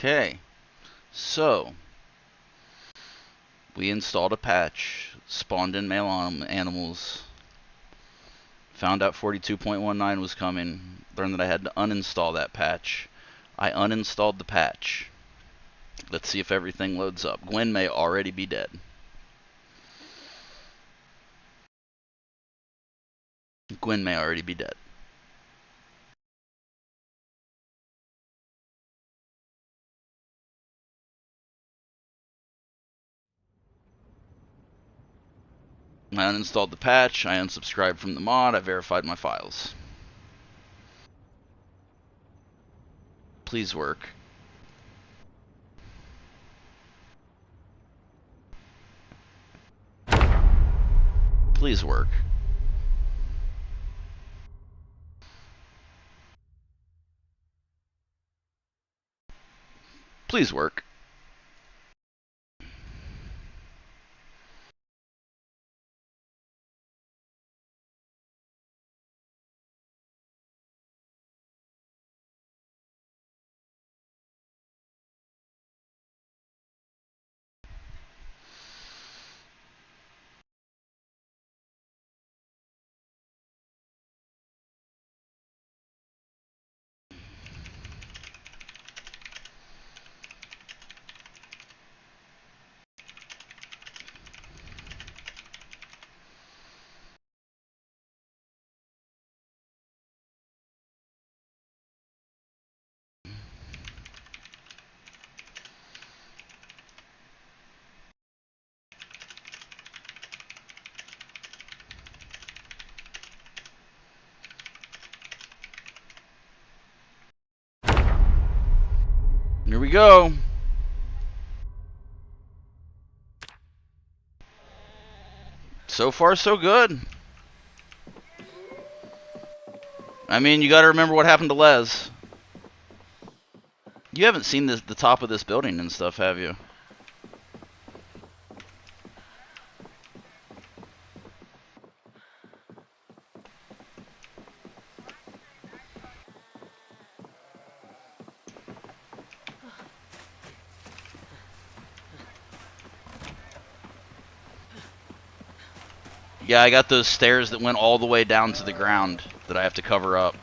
Okay, so we installed a patch, spawned in male animals, found out 42.19 was coming, learned that I had to uninstall that patch. I uninstalled the patch. Let's see if everything loads up. Gwen may already be dead. Gwen may already be dead. I uninstalled the patch, I unsubscribed from the mod, I verified my files. Please work. Please work. Please work. Here we go. So far, so good. I mean, you gotta remember what happened to Les. You haven't seen the top of this building and stuff, have you? Yeah, I got those stairs that went all the way down to the ground that I have to cover up.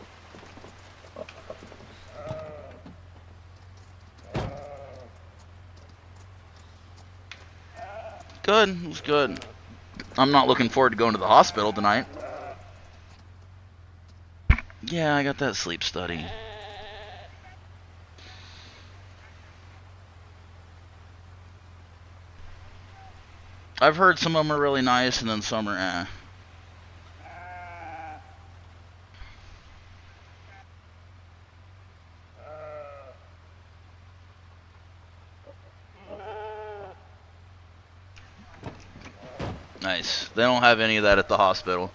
Good, it was good. I'm not looking forward to going to the hospital tonight. Yeah, I got that sleep study. I've heard some of them are really nice and then some are eh. Nice. They don't have any of that at the hospital.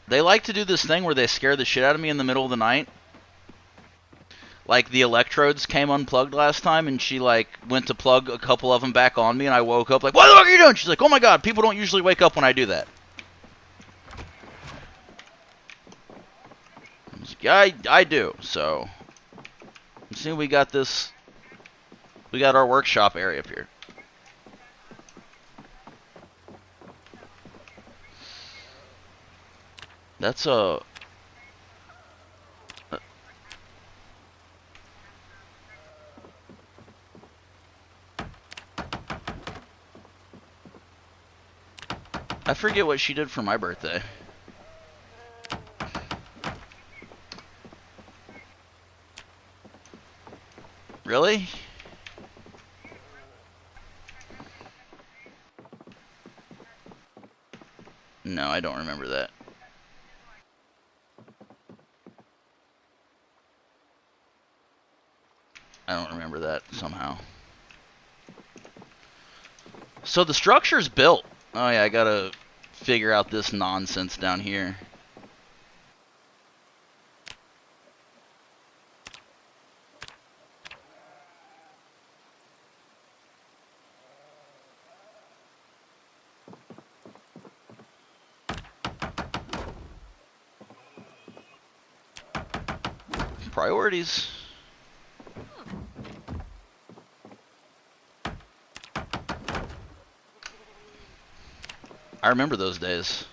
They like to do this thing where they scare the shit out of me in the middle of the night. Like, the electrodes came unplugged last time, and she, like, went to plug a couple of them back on me, and I woke up like, what the fuck are you doing? She's like, oh my god, people don't usually wake up when I do that. I was like, yeah, I do, so. See, we got this. We got our workshop area up here. That's a. I forget what she did for my birthday. Really? No, I don't remember that. I don't remember that somehow. So the structure's built. Oh yeah, I gotta figure out this nonsense down here. Priorities. I remember those days.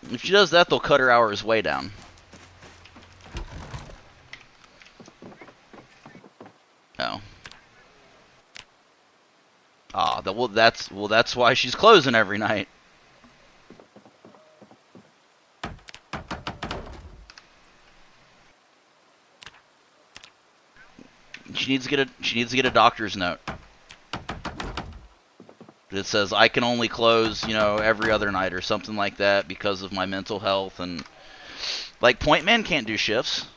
If she does that, they'll cut her hours way down. Oh. Ah, that's why she's closing every night. She needs to get a doctor's note. It says I can only close, you know, every other night or something like that because of my mental health. And like Point Man can't do shifts.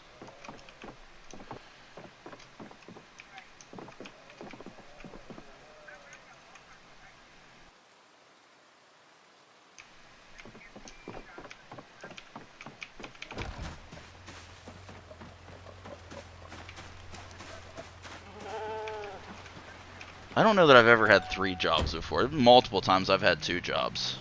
I don't know that I've ever had 3 jobs before. Multiple times I've had 2 jobs.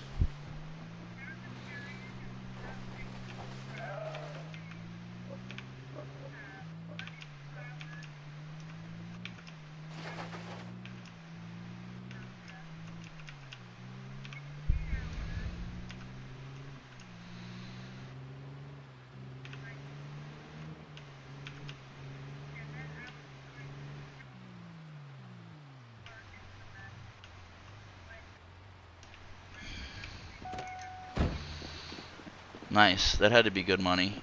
Nice. That had to be good money.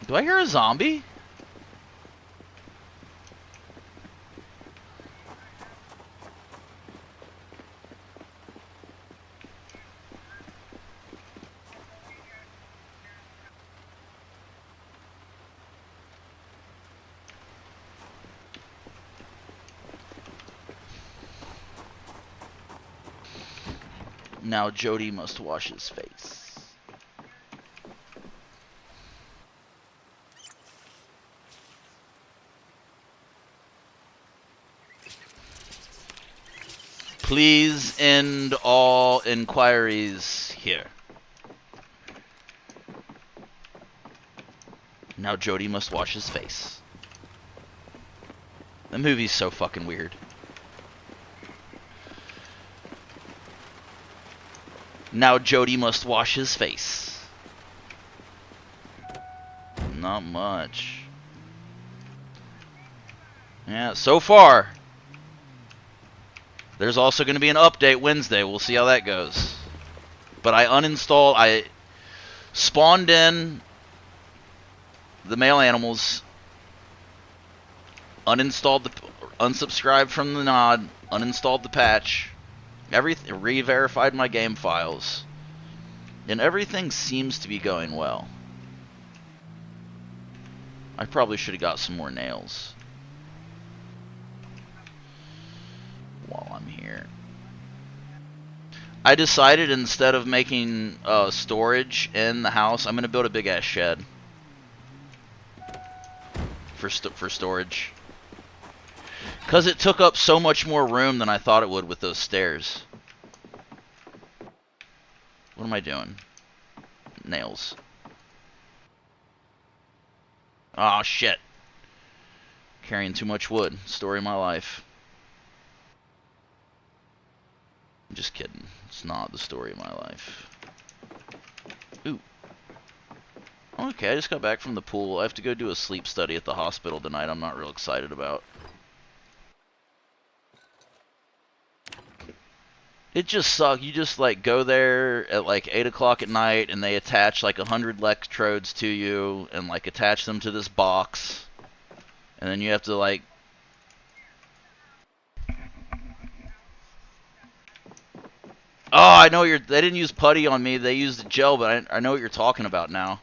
Do I hear a zombie? Now Jody must wash his face. Please end all inquiries here. Now Jody must wash his face. The movie's so fucking weird. Now Jody must wash his face. Not much. Yeah, so far. There's also going to be an update Wednesday. We'll see how that goes. But I spawned in the male animals, unsubscribed from the nod, uninstalled the patch, re-verified my game files, and everything seems to be going well. I probably should have got some more nails while I'm here. I decided instead of making storage in the house, I'm going to build a big ass shed for storage. Because it took up so much more room than I thought it would with those stairs. What am I doing? Nails. Oh shit. Carrying too much wood. Story of my life. I'm just kidding. It's not the story of my life. Ooh. Okay, I just got back from the pool. I have to go do a sleep study at the hospital tonight I'm not real excited about. It just sucks. You just like go there at like 8 o'clock at night, and they attach like 100 electrodes to you, and like attach them to this box, and then you have to like. Oh, I know you're. They didn't use putty on me. They used gel, but I know what you're talking about now.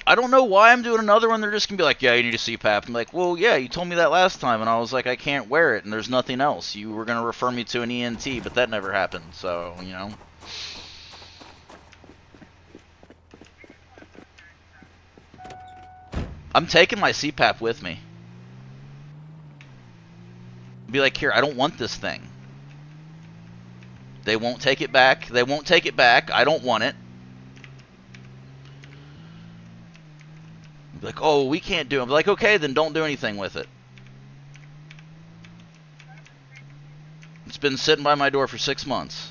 I don't know why I'm doing another one. They're just gonna be like, "Yeah, you need a CPAP." I'm like, "Well, yeah, you told me that last time," and I was like, "I can't wear it, and there's nothing else. You were gonna refer me to an ENT, but that never happened." So, you know, I'm taking my CPAP with me. Be like, "Here, I don't want this thing." They won't take it back. They won't take it back. I don't want it. Be like, "Oh, we can't do it." I'm like, "Okay, then don't do anything with it." It's been sitting by my door for 6 months.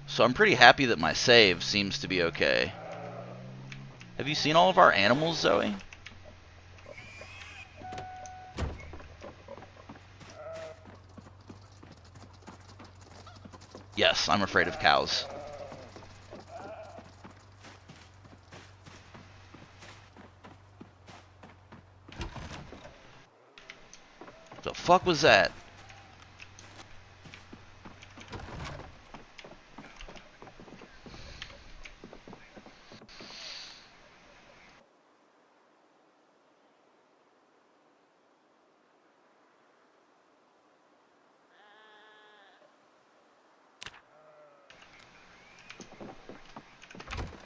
So I'm pretty happy that my save seems to be okay. Have you seen all of our animals, Zoe? Yes, I'm afraid of cows. The fuck was that?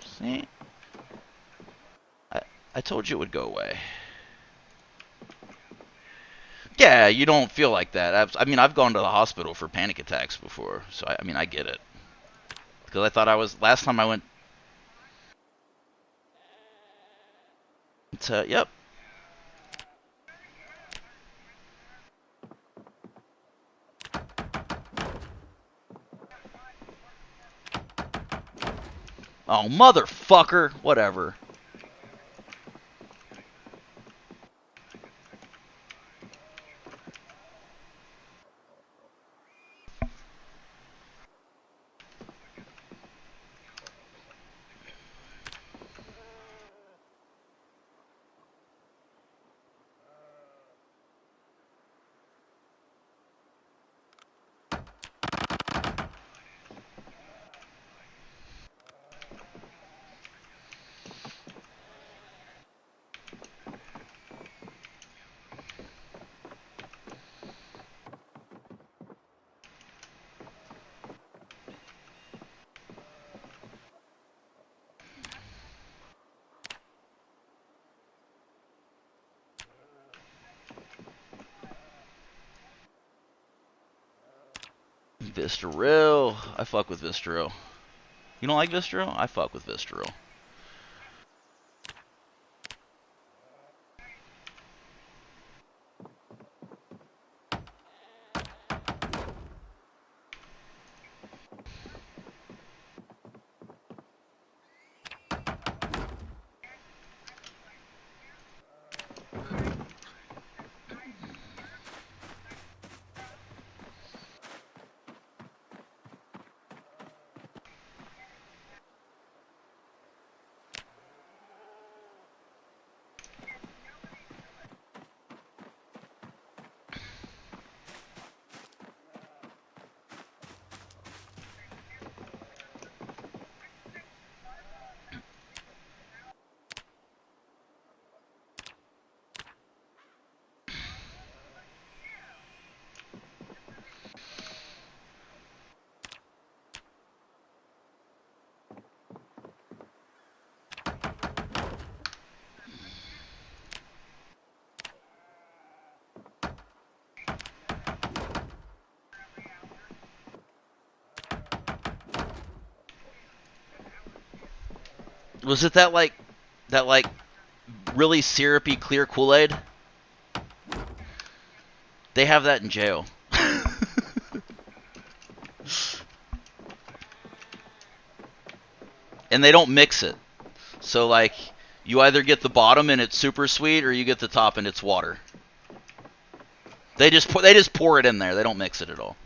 See? I, I told you it would go away. Yeah, you don't feel like that. I mean, I've gone to the hospital for panic attacks before, so I mean, I get it. Because I thought I was, last time I went to, yep. Oh, motherfucker. Whatever. Visceral. I fuck with Visceral. You don't like Visceral? I fuck with Visceral. Was it that like really syrupy clear Kool-Aid? They have that in jail. And they don't mix it. So like you either get the bottom and it's super sweet or you get the top and it's water. They just pour it in there. They don't mix it at all.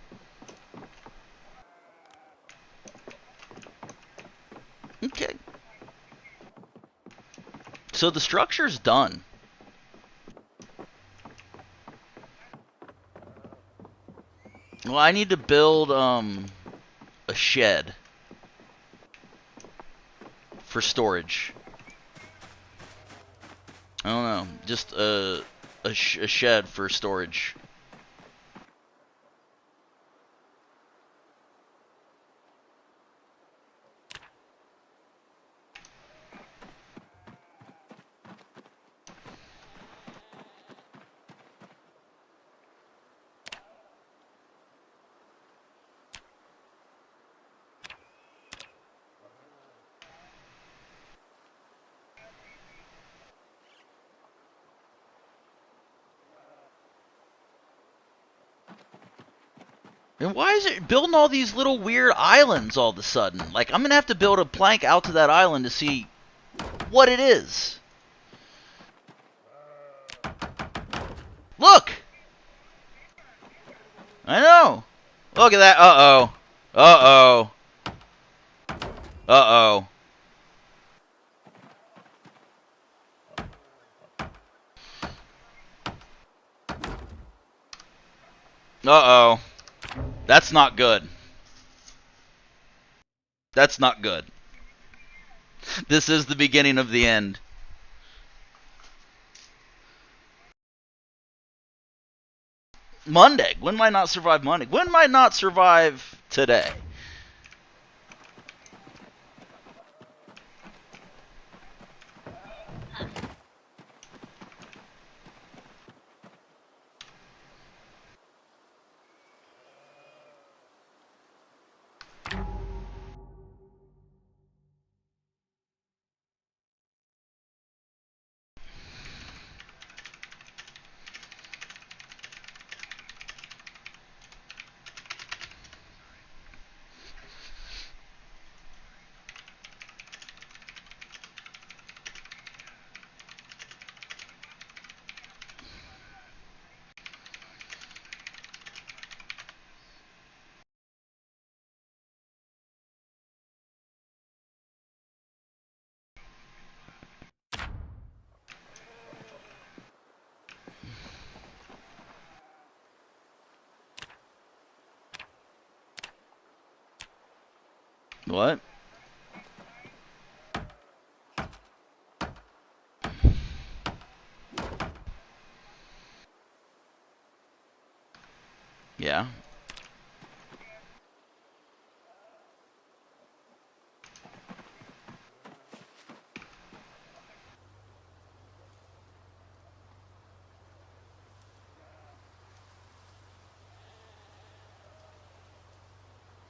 Okay. So the structure's done. Well, I need to build a shed for storage. I don't know, just a shed for storage. And why is it building all these little weird islands all of a sudden? Like, I'm gonna have to build a plank out to that island to see what it is. Look! I know! Look at that. Uh-oh. Uh-oh. Uh-oh. Uh-oh. That's not good. That's not good. This is the beginning of the end. Monday. When might not survive Monday? When might not survive today? What? Yeah.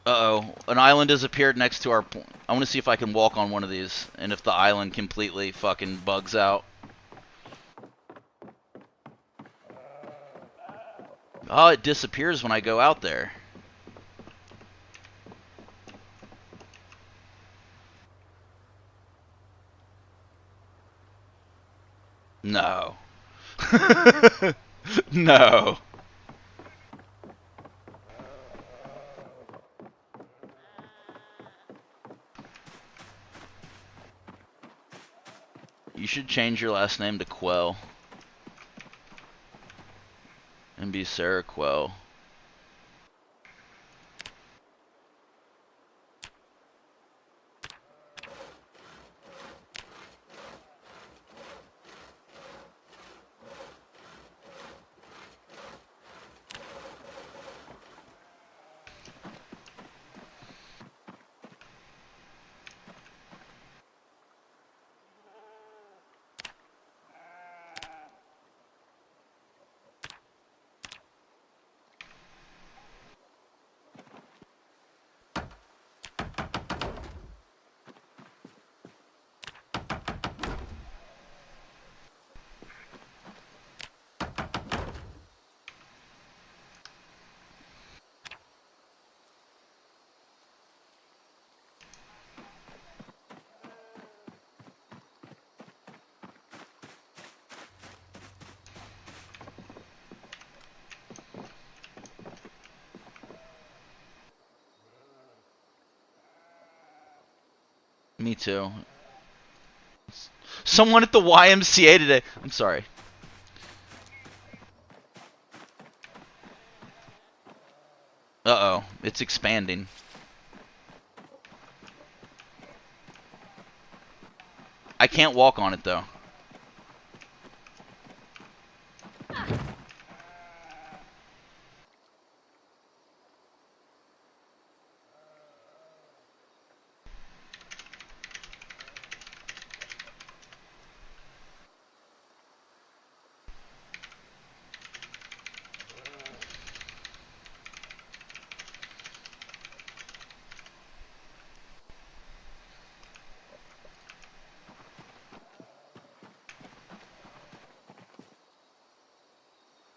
Uh-oh. An island has appeared next to our point. I want to see if I can walk on one of these, and if the island completely fucking bugs out. Oh, it disappears when I go out there. No. No. You should change your last name to Quell. And be Sarah Quell. Me too. Someone at the YMCA today. I'm sorry. Uh-oh. It's expanding. I can't walk on it, though.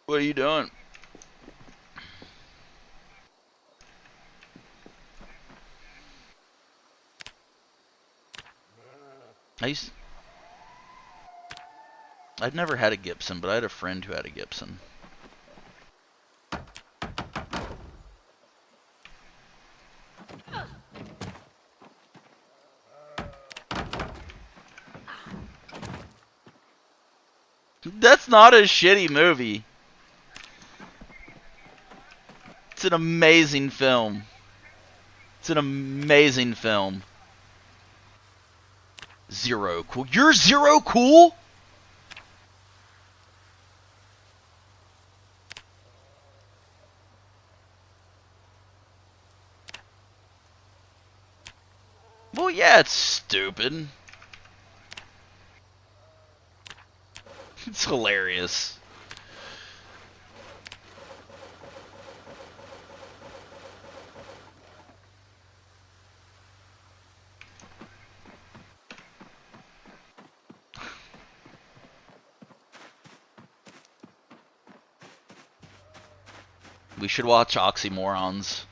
What are you doing? I've never had a Gibson, but I had a friend who had a Gibson. That's not a shitty movie. It's an amazing film. It's an amazing film. Zero cool. You're zero cool? Well, yeah, it's stupid. It's hilarious. We should watch Oxymorons.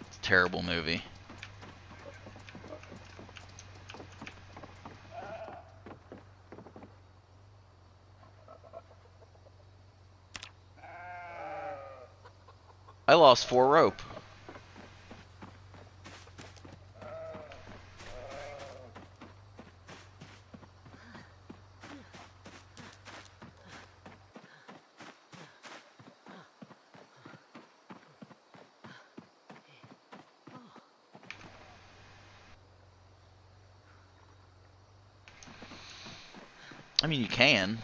It's a terrible movie. I lost 4 rope. I mean, you can.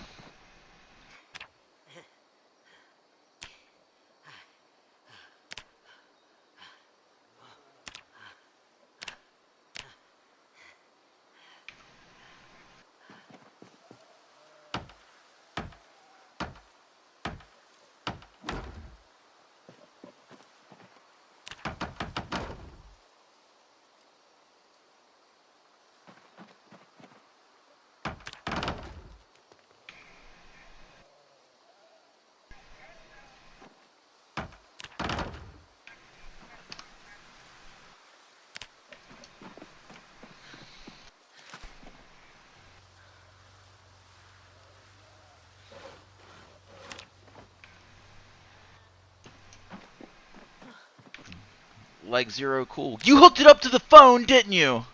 Like zero cool. You hooked it up to the phone, didn't you?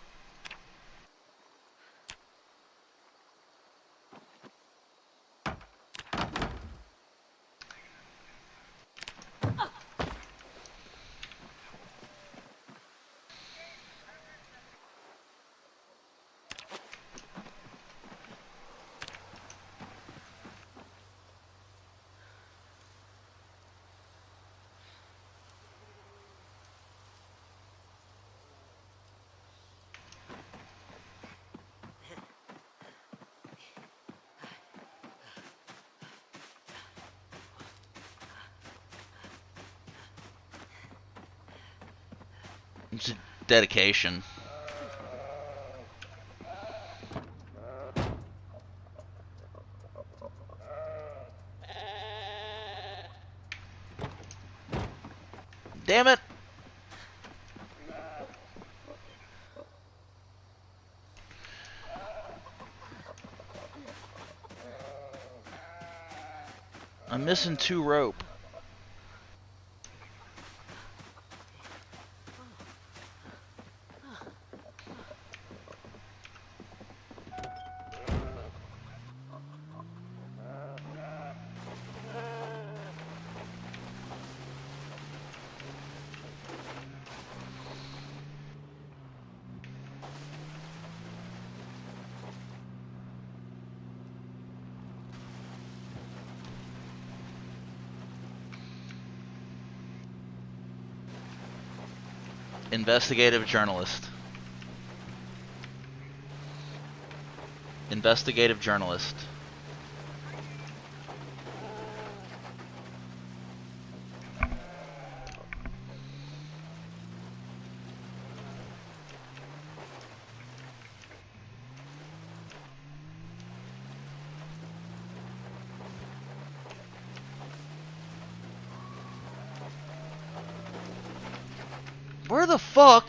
It's a dedication. Damn it! I'm missing 2 rope. Investigative journalist. Investigative journalist. Where the fuck?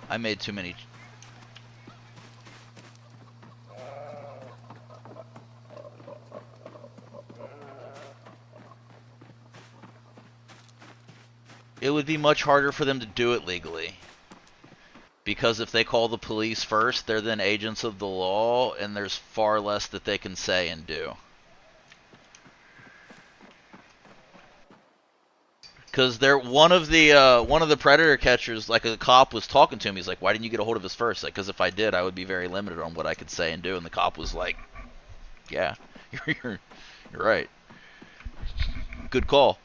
I made too many. It would be much harder for them to do it legally. Because if they call the police first, they're then agents of the law, and there's far less that they can say and do. Because they're one of the predator catchers, like a cop was talking to him. He's like, "Why didn't you get a hold of us first?" Like, because if I did, I would be very limited on what I could say and do. And the cop was like, "Yeah, you're right. Good call."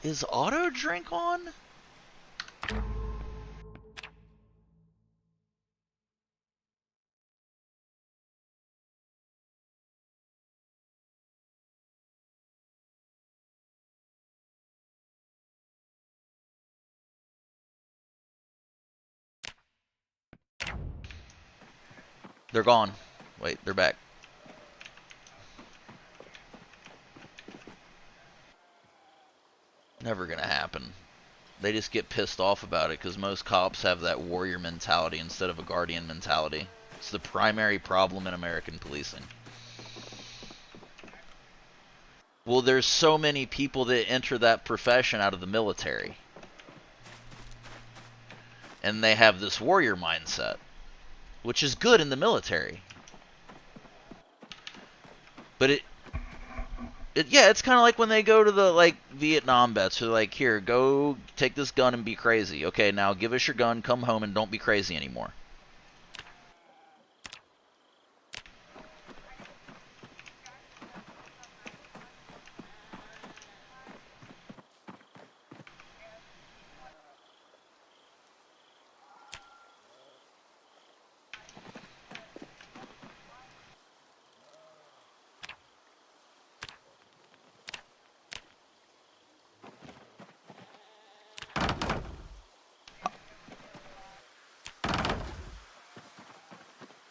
Is auto drink on? They're gone. Wait, they're back. Never gonna happen. They just get pissed off about it because most cops have that warrior mentality instead of a guardian mentality. It's the primary problem in American policing. Well, there's so many people that enter that profession out of the military. And they have this warrior mindset, which is good in the military. But yeah, it's kind of like when they go to the like Vietnam vets who are like, "Here, go take this gun and be crazy. Okay, now give us your gun, come home and don't be crazy anymore."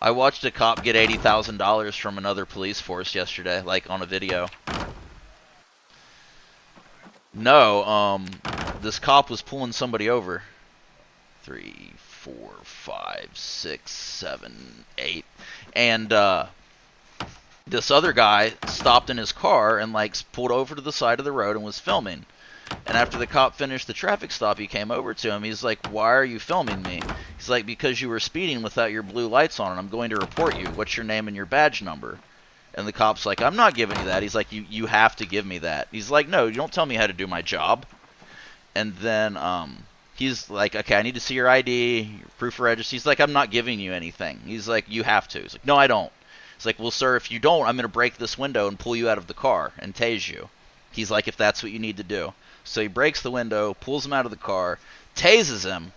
I watched a cop get $80,000 from another police force yesterday, like on a video. No, this cop was pulling somebody over. 3, 4, 5, 6, 7, 8, and this other guy stopped in his car and like pulled over to the side of the road and was filming. And after the cop finished the traffic stop, he came over to him. He's like, "Why are you filming me?" He's like, "Because you were speeding without your blue lights on, and I'm going to report you. What's your name and your badge number?" And the cop's like, "I'm not giving you that." He's like, you have to give me that." He's like, "No, you don't tell me how to do my job." And then he's like, "Okay, I need to see your ID, your proof of registry." He's like, "I'm not giving you anything." He's like, "You have to." He's like, "No, I don't." He's like, "Well, sir, if you don't, I'm going to break this window and pull you out of the car and tase you." He's like, "If that's what you need to do." So he breaks the window, pulls him out of the car, tases him.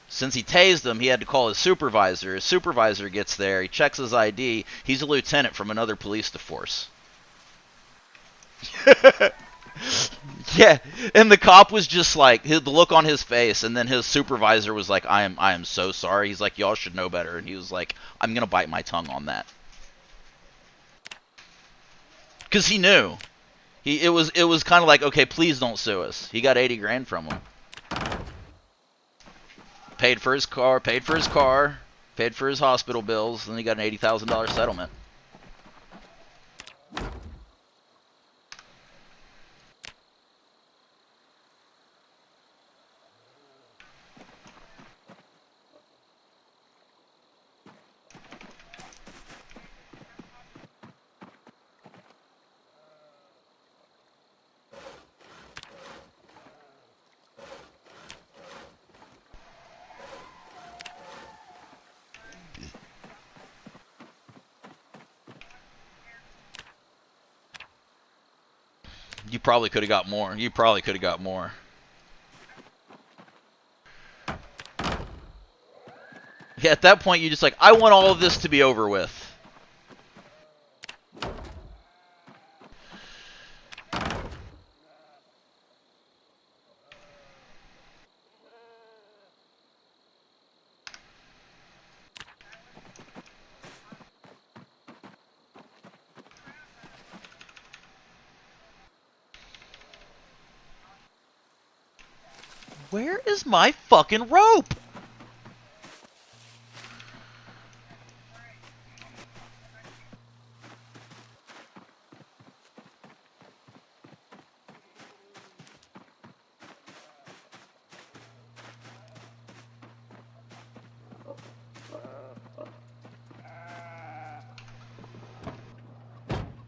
Since he tased him, he had to call his supervisor. His supervisor gets there. He checks his ID. He's a lieutenant from another police force. Yeah, and the cop was just like, the look on his face, and then his supervisor was like, I am so sorry." He's like, "Y'all should know better." And he was like, "I'm gonna bite my tongue on that," because he knew. It was kind of like, "Okay, please don't sue us." He got 80 grand from him. Paid for his car, paid for his hospital bills, and he got an $80,000 settlement. You probably could have got more. You probably could have got more. Yeah, at that point, you just like, I want all of this to be over with. Where is my fucking rope?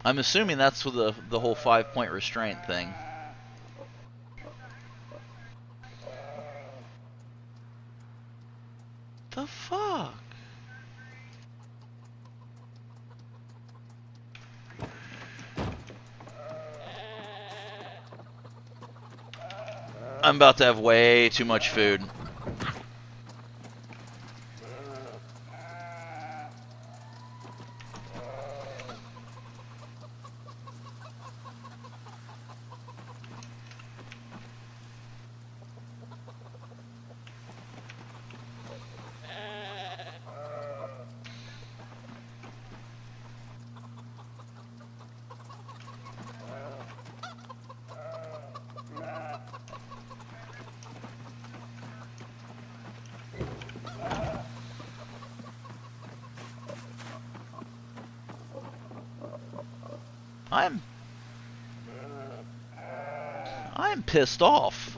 I'm assuming that's with the whole 5-point restraint thing. The fuck? I'm about to have way too much food. I'm pissed off.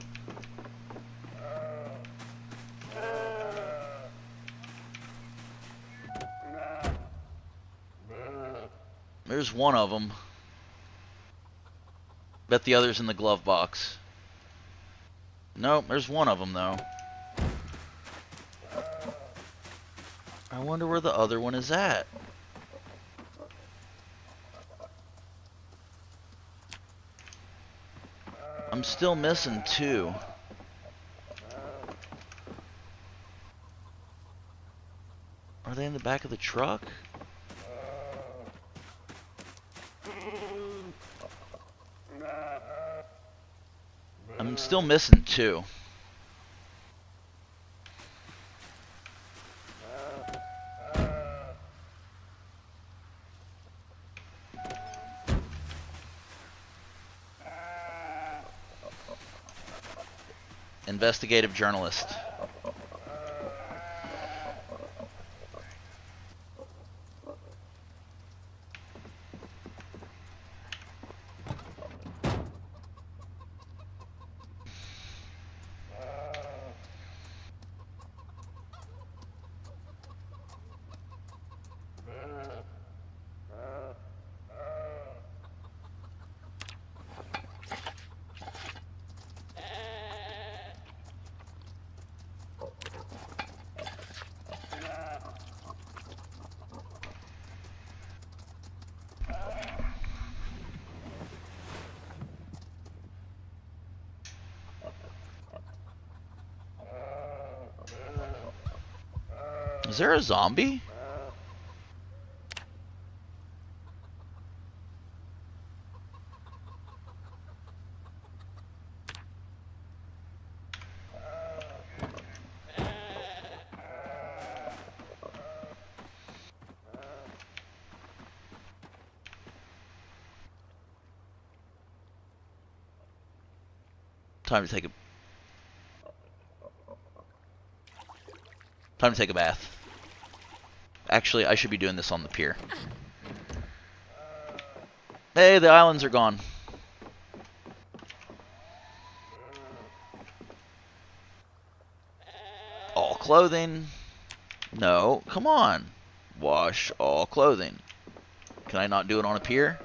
There's one of them. Bet the other's in the glove box. Nope, there's one of them though. I wonder where the other one is at. I'm still missing 2. Are they in the back of the truck? I'm still missing 2. Investigative journalist. Is there a zombie? Time to take a bath. Actually, I should be doing this on the pier. Hey, the islands are gone. All clothing. No, come on. Wash all clothing. Can I not do it on a pier?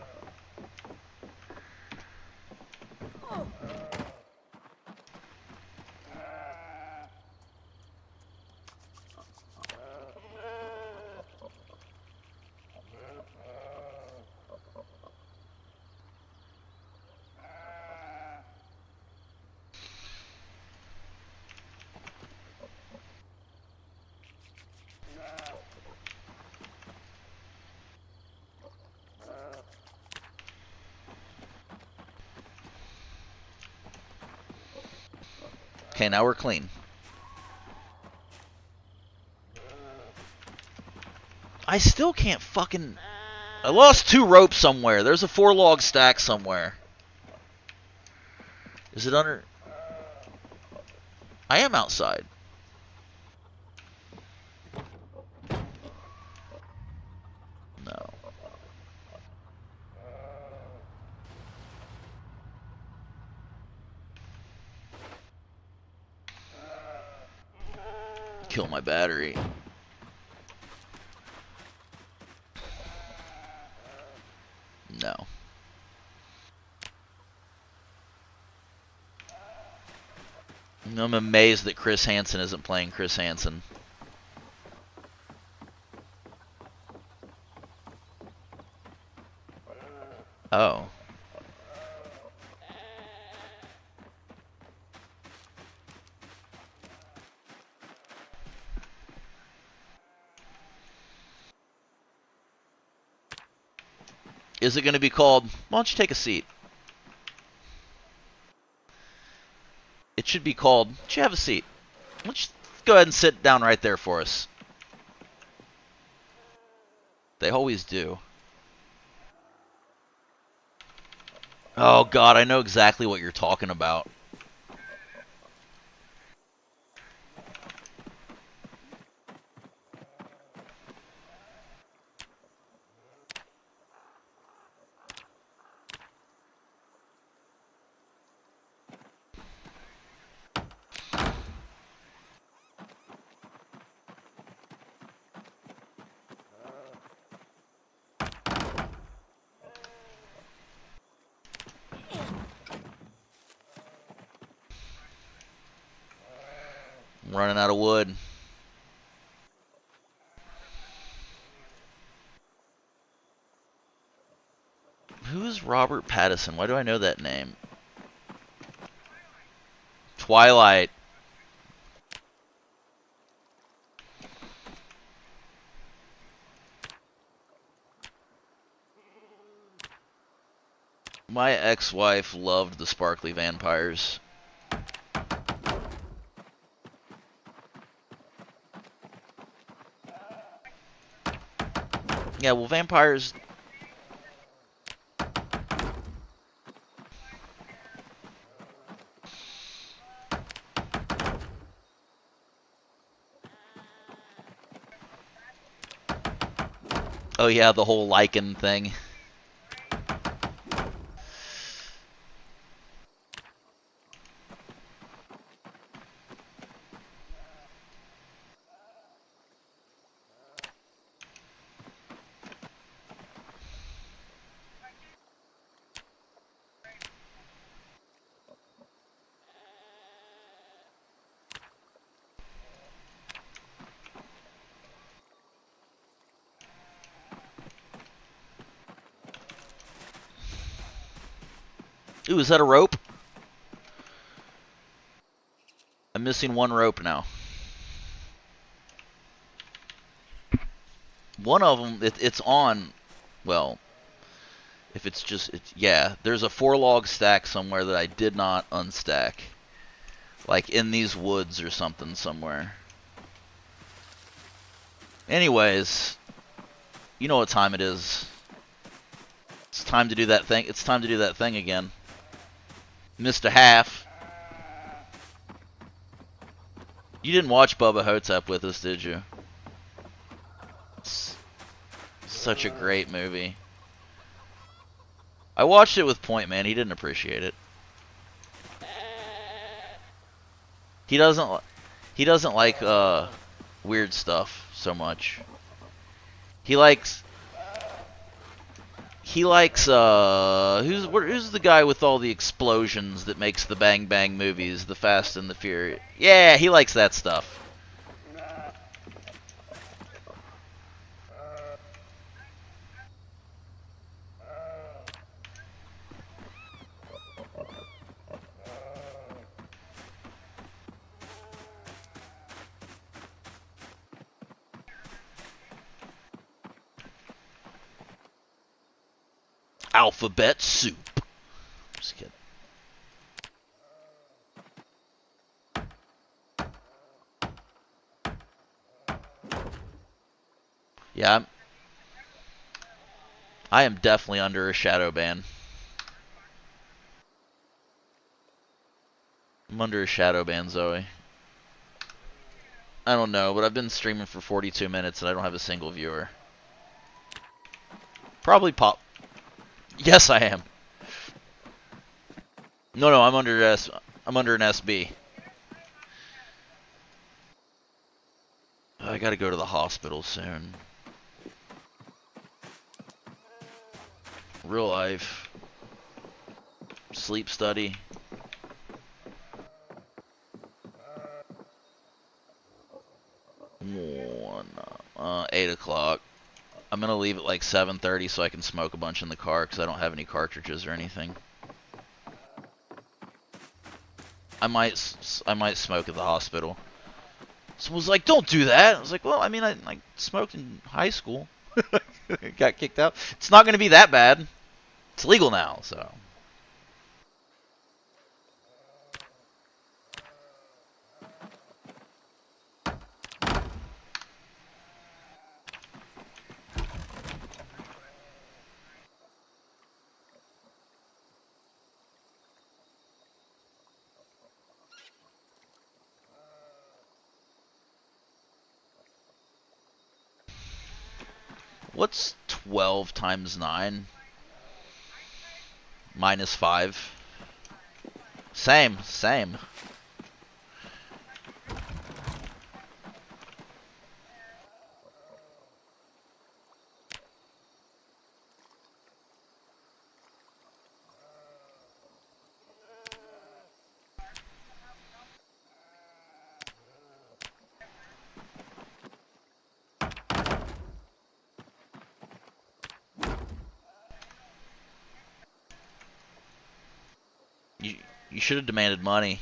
Okay, now we're clean. I still can't fucking... I lost 2 ropes somewhere. There's a 4 log stack somewhere. Is it under... I am outside. No. Kill my battery. No. I'm amazed that Chris Hansen isn't playing Chris Hansen. Oh. Is it going to be called, why don't you take a seat? It should be called, why don't you have a seat? Why don't you go ahead and sit down right there for us? They always do. Oh god, I know exactly what you're talking about. I'm running out of wood. Who is Robert Pattinson? Why do I know that name? Twilight. My ex-wife loved the sparkly vampires. Yeah, well, vampires... Oh yeah, the whole lichen thing. Ooh, is that a rope? I'm missing 1 rope now. One of them, it's on, well, if it's just, yeah, there's a 4 log stack somewhere that I did not unstack. Like in these woods or something somewhere. Anyways, you know what time it is. It's time to do that thing. It's time to do that thing again. Missed a half. You didn't watch Bubba Hotep with us, did you? It's such a great movie. I watched it with Point Man. He didn't appreciate it. He doesn't. He doesn't like weird stuff so much. He likes. He likes who's the guy with all the explosions that makes the Bang Bang movies, the Fast and the Furious? Yeah, he likes that stuff. Alphabet soup. Just kidding. Yeah, I am definitely under a shadow ban. I'm under a shadow ban, Zoe. I don't know, but I've been streaming for 42 minutes and I don't have a single viewer. Probably pop. Yes, I am. No, no, I'm under an SB. I gotta go to the hospital soon. Real life. Sleep study. 8 o'clock. I'm gonna leave at like 7:30 so I can smoke a bunch in the car because I don't have any cartridges or anything. I might smoke at the hospital. Someone was like, "Don't do that." I was like, "Well, I mean, I smoked in high school. Got kicked out. It's not gonna be that bad. It's legal now, so." What's 12 times 9 minus 5? Same, same. You you should have demanded money.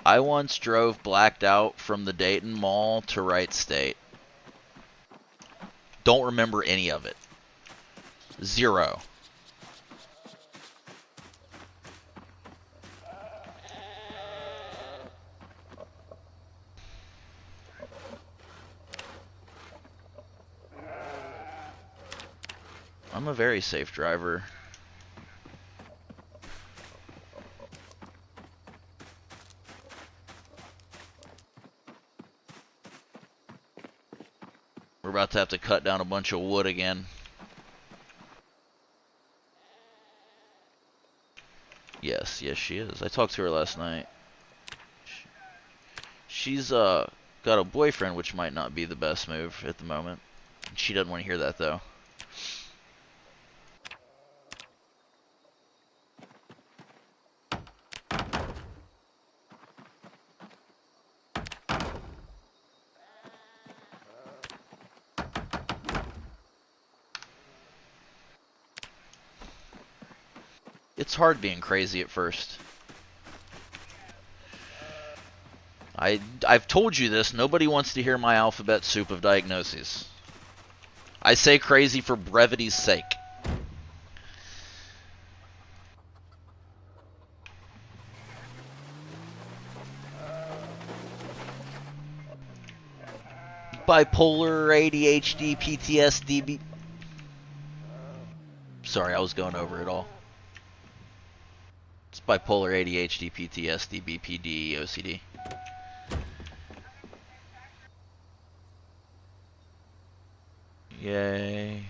I once drove blacked out from the Dayton Mall to Wright State. Don't remember any of it. Zero. I'm a very safe driver. We're about to have to cut down a bunch of wood again. Yes, yes she is. I talked to her last night. She's got a boyfriend, which might not be the best move at the moment. She doesn't want to hear that though. It's hard being crazy at first. I've told you this, nobody wants to hear my alphabet soup of diagnoses. I say crazy for brevity's sake. Bipolar, ADHD, PTSD. Sorry, I was going over it all. It's bipolar, ADHD, PTSD, BPD, OCD. Yay.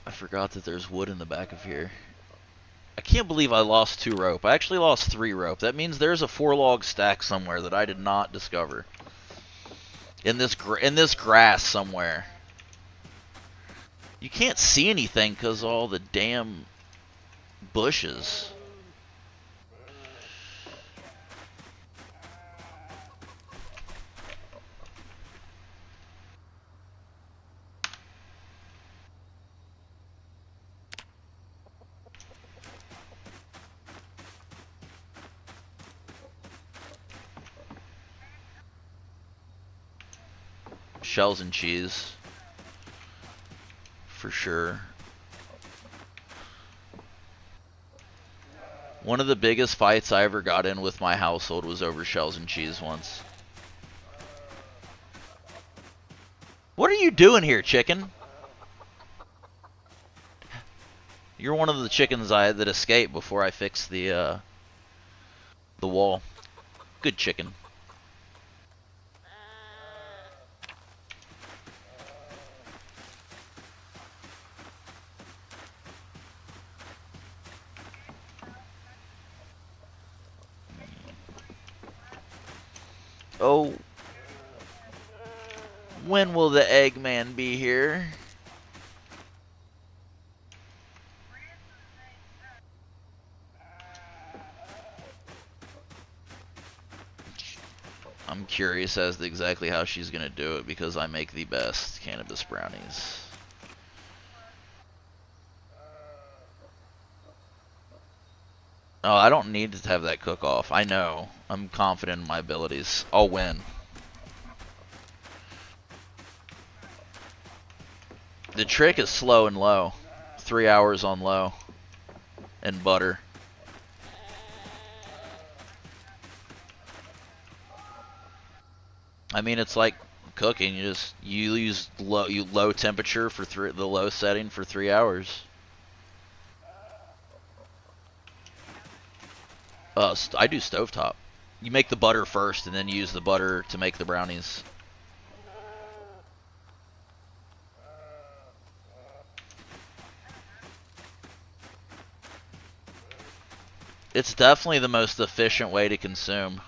I forgot that there's wood in the back of here. can't believe I lost 2 rope. I actually lost 3 rope. That means there's a 4 log stack somewhere that I did not discover. In this grass somewhere. You can't see anything because all the damn bushes. Shells and cheese. For sure. One of the biggest fights I ever got in with my household was over shells and cheese once. What are you doing here, chicken? You're one of the chickens that escaped before I fixed the wall. Good chicken. Oh. When will the Eggman be here? I'm curious as to exactly how she's gonna do it because I make the best cannabis brownies. Oh, I don't need to have that cook off. I know. I'm confident in my abilities. I'll win. The trick is slow and low. 3 hours on low. And butter. I mean, it's like cooking. You use low temperature for the low setting for 3 hours. I do stovetop. You make the butter first, and then use the butter to make the brownies. It's definitely the most efficient way to consume.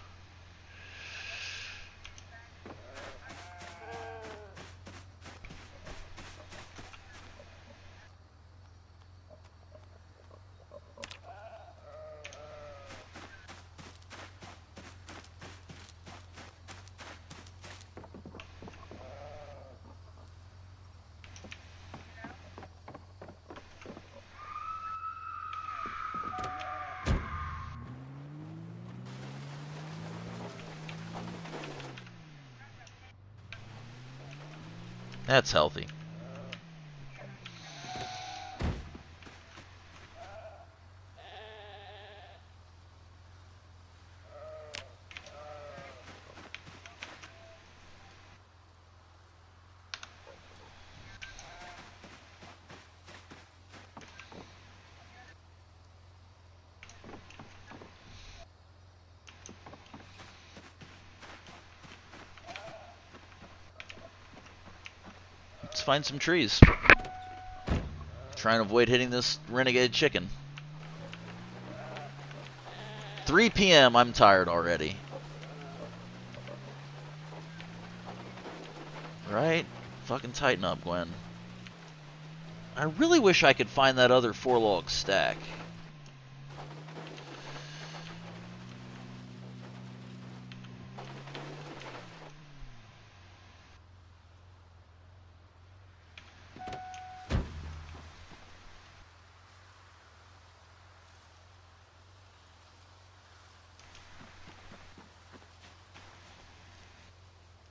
That's healthy. Let's find some trees. Try and avoid hitting this renegade chicken. 3 p.m. I'm tired already. Right? Fucking tighten up, Gwen. I really wish I could find that other 4 log stack.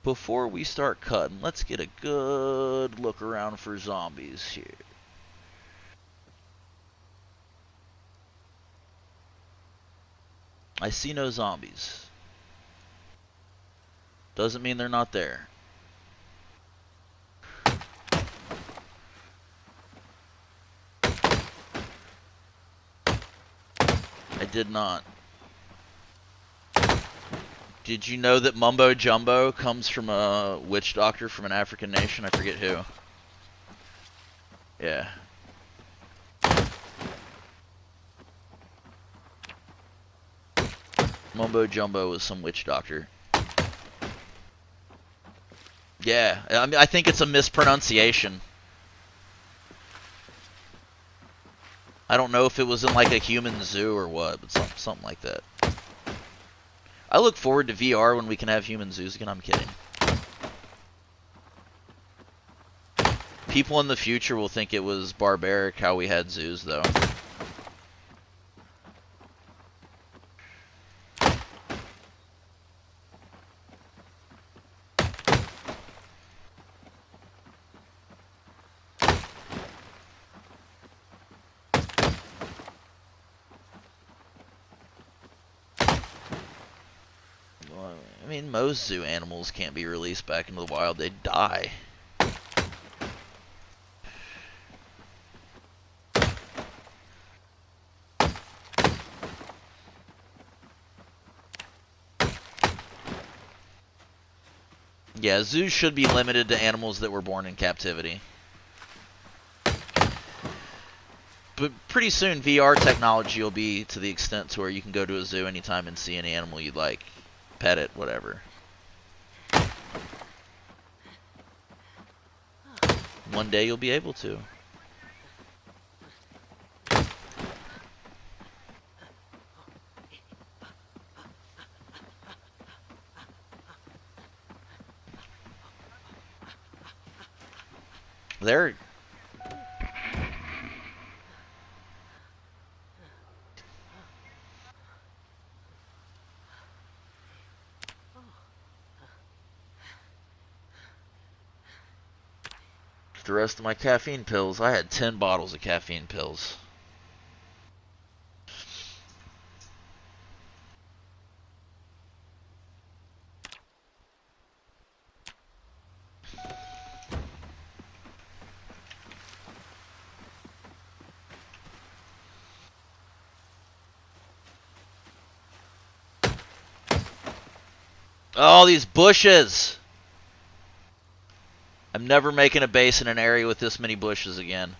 Before we start cutting, let's get a good look around for zombies here. I see no zombies. Doesn't mean they're not there. I did not. Did you know that Mumbo Jumbo comes from a witch doctor from an African nation? I forget who. Yeah. Mumbo Jumbo was some witch doctor. Yeah, I mean, I think it's a mispronunciation. I don't know if it was in like a human zoo or what, but something like that. I look forward to VR when we can have human zoos again. I'm kidding. People in the future will think it was barbaric how we had zoos, though. Well, I mean, most zoo animals can't be released back into the wild. They'd die. Yeah, zoos should be limited to animals that were born in captivity. But pretty soon, VR technology will be to the extent to where you can go to a zoo anytime and see any animal you'd like. Pet it, whatever. One day you'll be able to. They're... The rest of my caffeine pills. I had 10 bottles of caffeine pills. Oh, these bushes! I'm never making a base in an area with this many bushes again.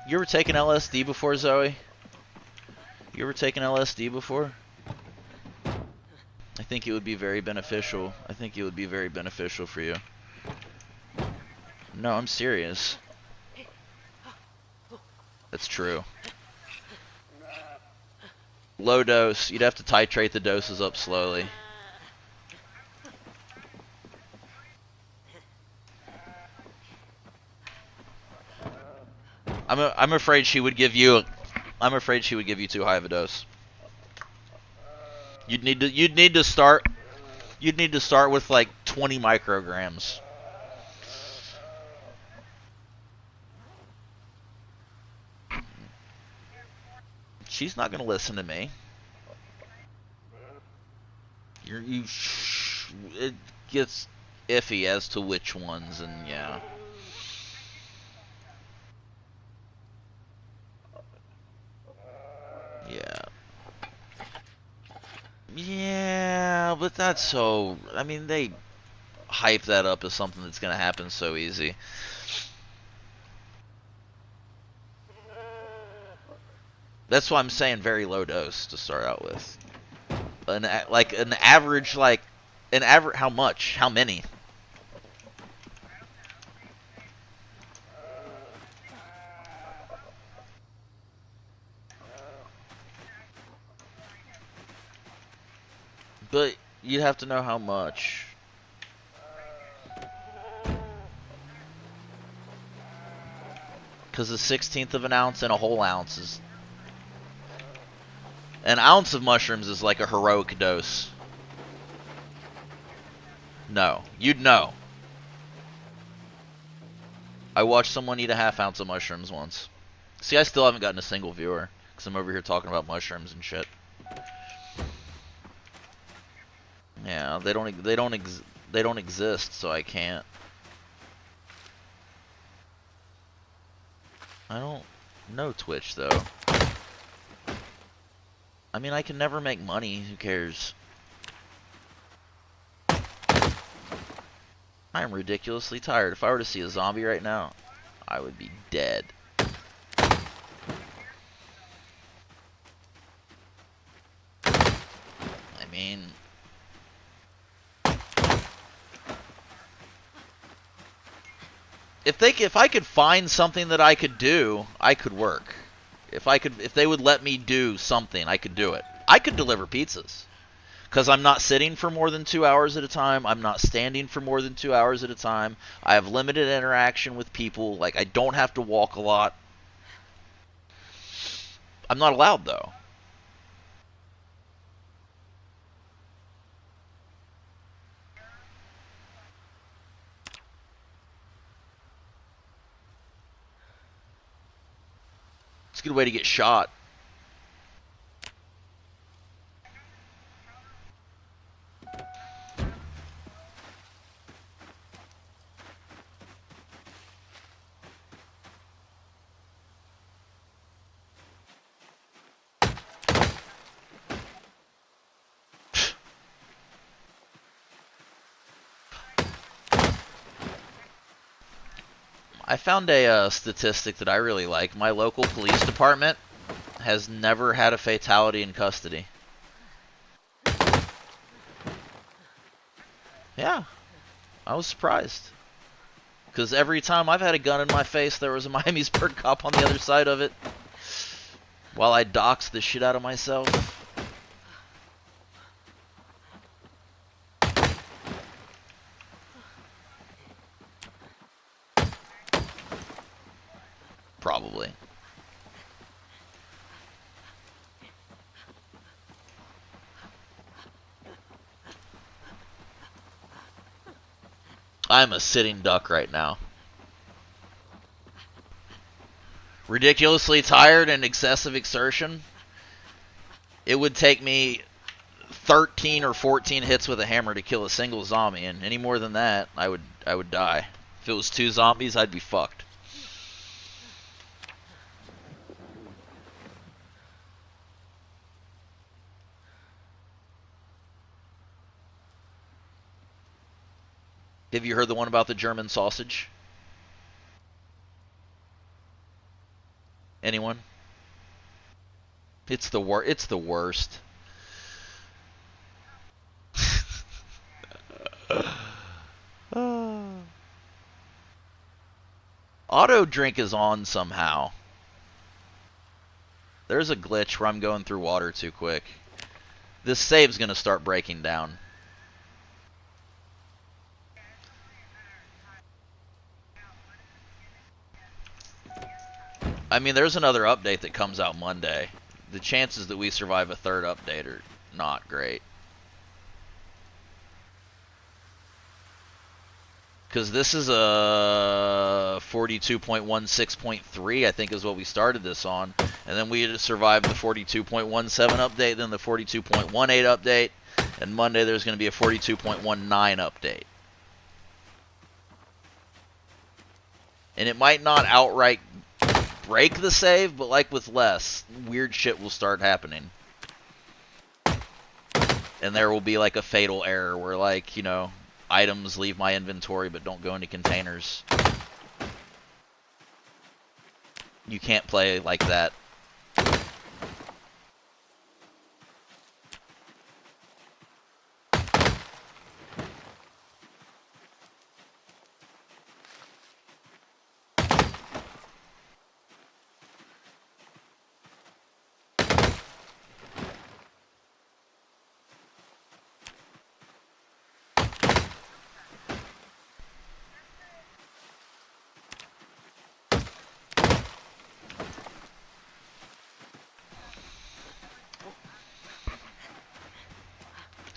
You ever taken LSD before, Zoe? You ever taken LSD before? I think it would be very beneficial. I think it would be very beneficial for you. No, I'm serious. That's true. Low dose. You'd have to titrate the doses up slowly. I'm afraid she would give you. I'm afraid she would give you too high of a dose. You'd need to start. You'd need to start with like 20 micrograms. She's not gonna listen to me. It gets iffy as to which ones, and yeah. Yeah. Yeah, but that's so... I mean, they hype that up as something that's going to happen so easy. That's why I'm saying very low dose to start out with. An average, how much? How many? But you'd have to know how much. Because a 16th of an ounce and a whole ounce is... An ounce of mushrooms is like a heroic dose. No. You'd know. I watched someone eat a half ounce of mushrooms once. See, I still haven't gotten a single viewer. Because I'm over here talking about mushrooms and shit. Yeah, they don't exist, so I can't. I don't know Twitch, though. I mean, I can never make money. Who cares? I am ridiculously tired. If I were to see a zombie right now, I would be dead. I mean... If I could find something that I could do, I could work. If they would let me do something, I could do it. I could deliver pizzas. Because I'm not sitting for more than 2 hours at a time. I'm not standing for more than 2 hours at a time. I have limited interaction with people. Like, I don't have to walk a lot. I'm not allowed, though. It's a good way to get shot. I found a statistic that I really like. My local police department has never had a fatality in custody. Yeah, I was surprised. Because every time I've had a gun in my face, there was a Miamisburg cop on the other side of it. While I doxed the shit out of myself. Probably. I'm a sitting duck right now. Ridiculously tired and excessive exertion. It would take me 13 or 14 hits with a hammer to kill a single zombie, and any more than that, I would die. If it was 2 zombies, I'd be fucked. Have you heard the one about the German sausage? Anyone? It's the worst. Auto drink is on somehow. There's a glitch where I'm going through water too quick. This save's gonna start breaking down. I mean, there's another update that comes out Monday. The chances that we survive a third update are not great. Because this is a 42.16.3, I think is what we started this on. And then we survived the 42.17 update, then the 42.18 update. And Monday there's going to be a 42.19 update. And it might not outright break the save, but like with less, weird shit will start happening. And there will be like a fatal error where, like, you know, items leave my inventory but don't go into containers. You can't play like that.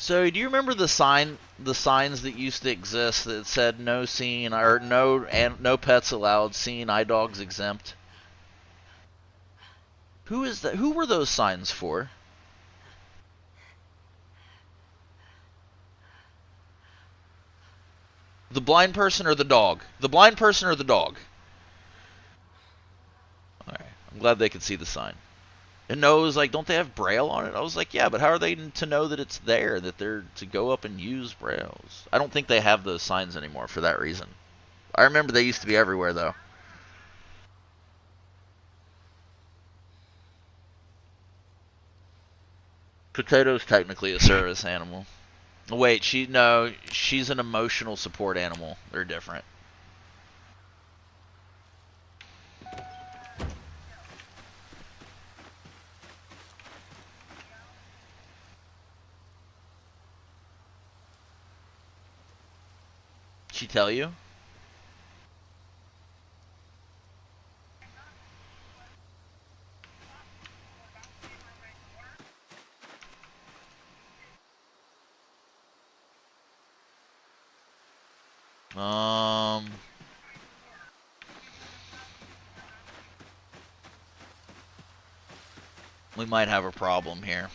So, do you remember the signs that used to exist that said "No seen" or "No pets allowed"? Seen, eye dogs exempt. Who is that? Who were those signs for? The blind person or the dog? The blind person or the dog? Alright. I'm glad they could see the sign. And no, it was like, don't they have Braille on it? I was like, yeah, but how are they to know that it's there, that they're to go up and use Brailles? I don't think they have those signs anymore for that reason. I remember they used to be everywhere, though. Potato's technically a service animal. Wait, no, she's an emotional support animal. They're different. She tell you? Um, we might have a problem here.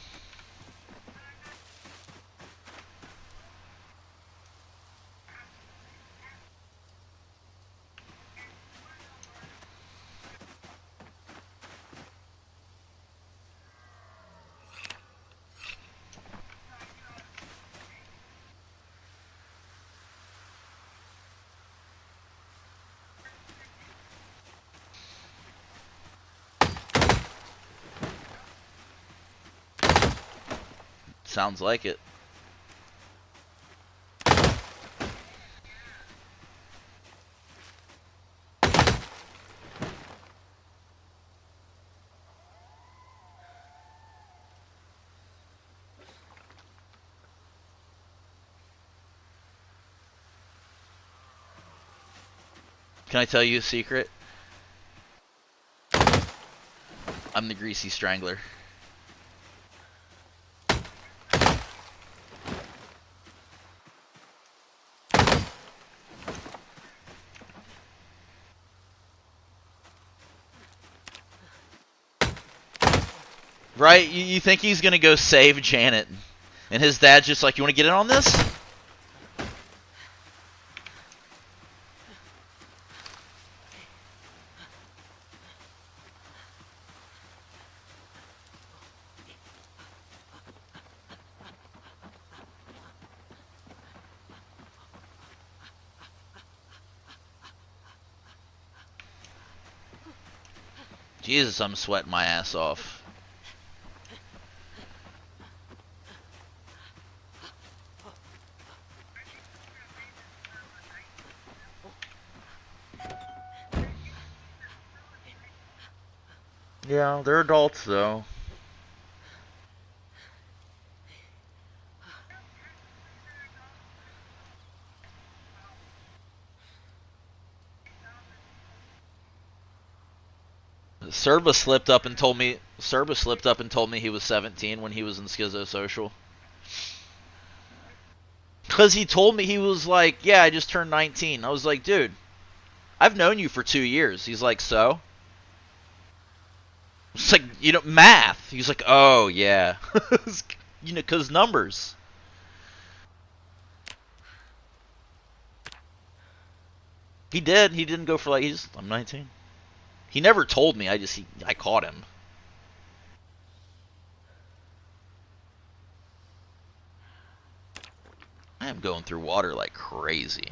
Sounds like it. Can I tell you a secret? I'm the greasy strangler. Right? You think he's gonna go save Janet, and his dad's just like, "You want to get in on this?" Jesus, I'm sweating my ass off. Yeah, they're adults though. Serba slipped up and told me. Serba slipped up and told me he was 17 when he was in schizosocial. Cause he told me he was like, "Yeah, I just turned 19." I was like, "Dude, I've known you for 2 years." He's like, "So?" It's like, math. He's like, "Oh yeah," cause numbers. He did. He didn't go for like. I'm 19. He never told me. I caught him. I am going through water like crazy.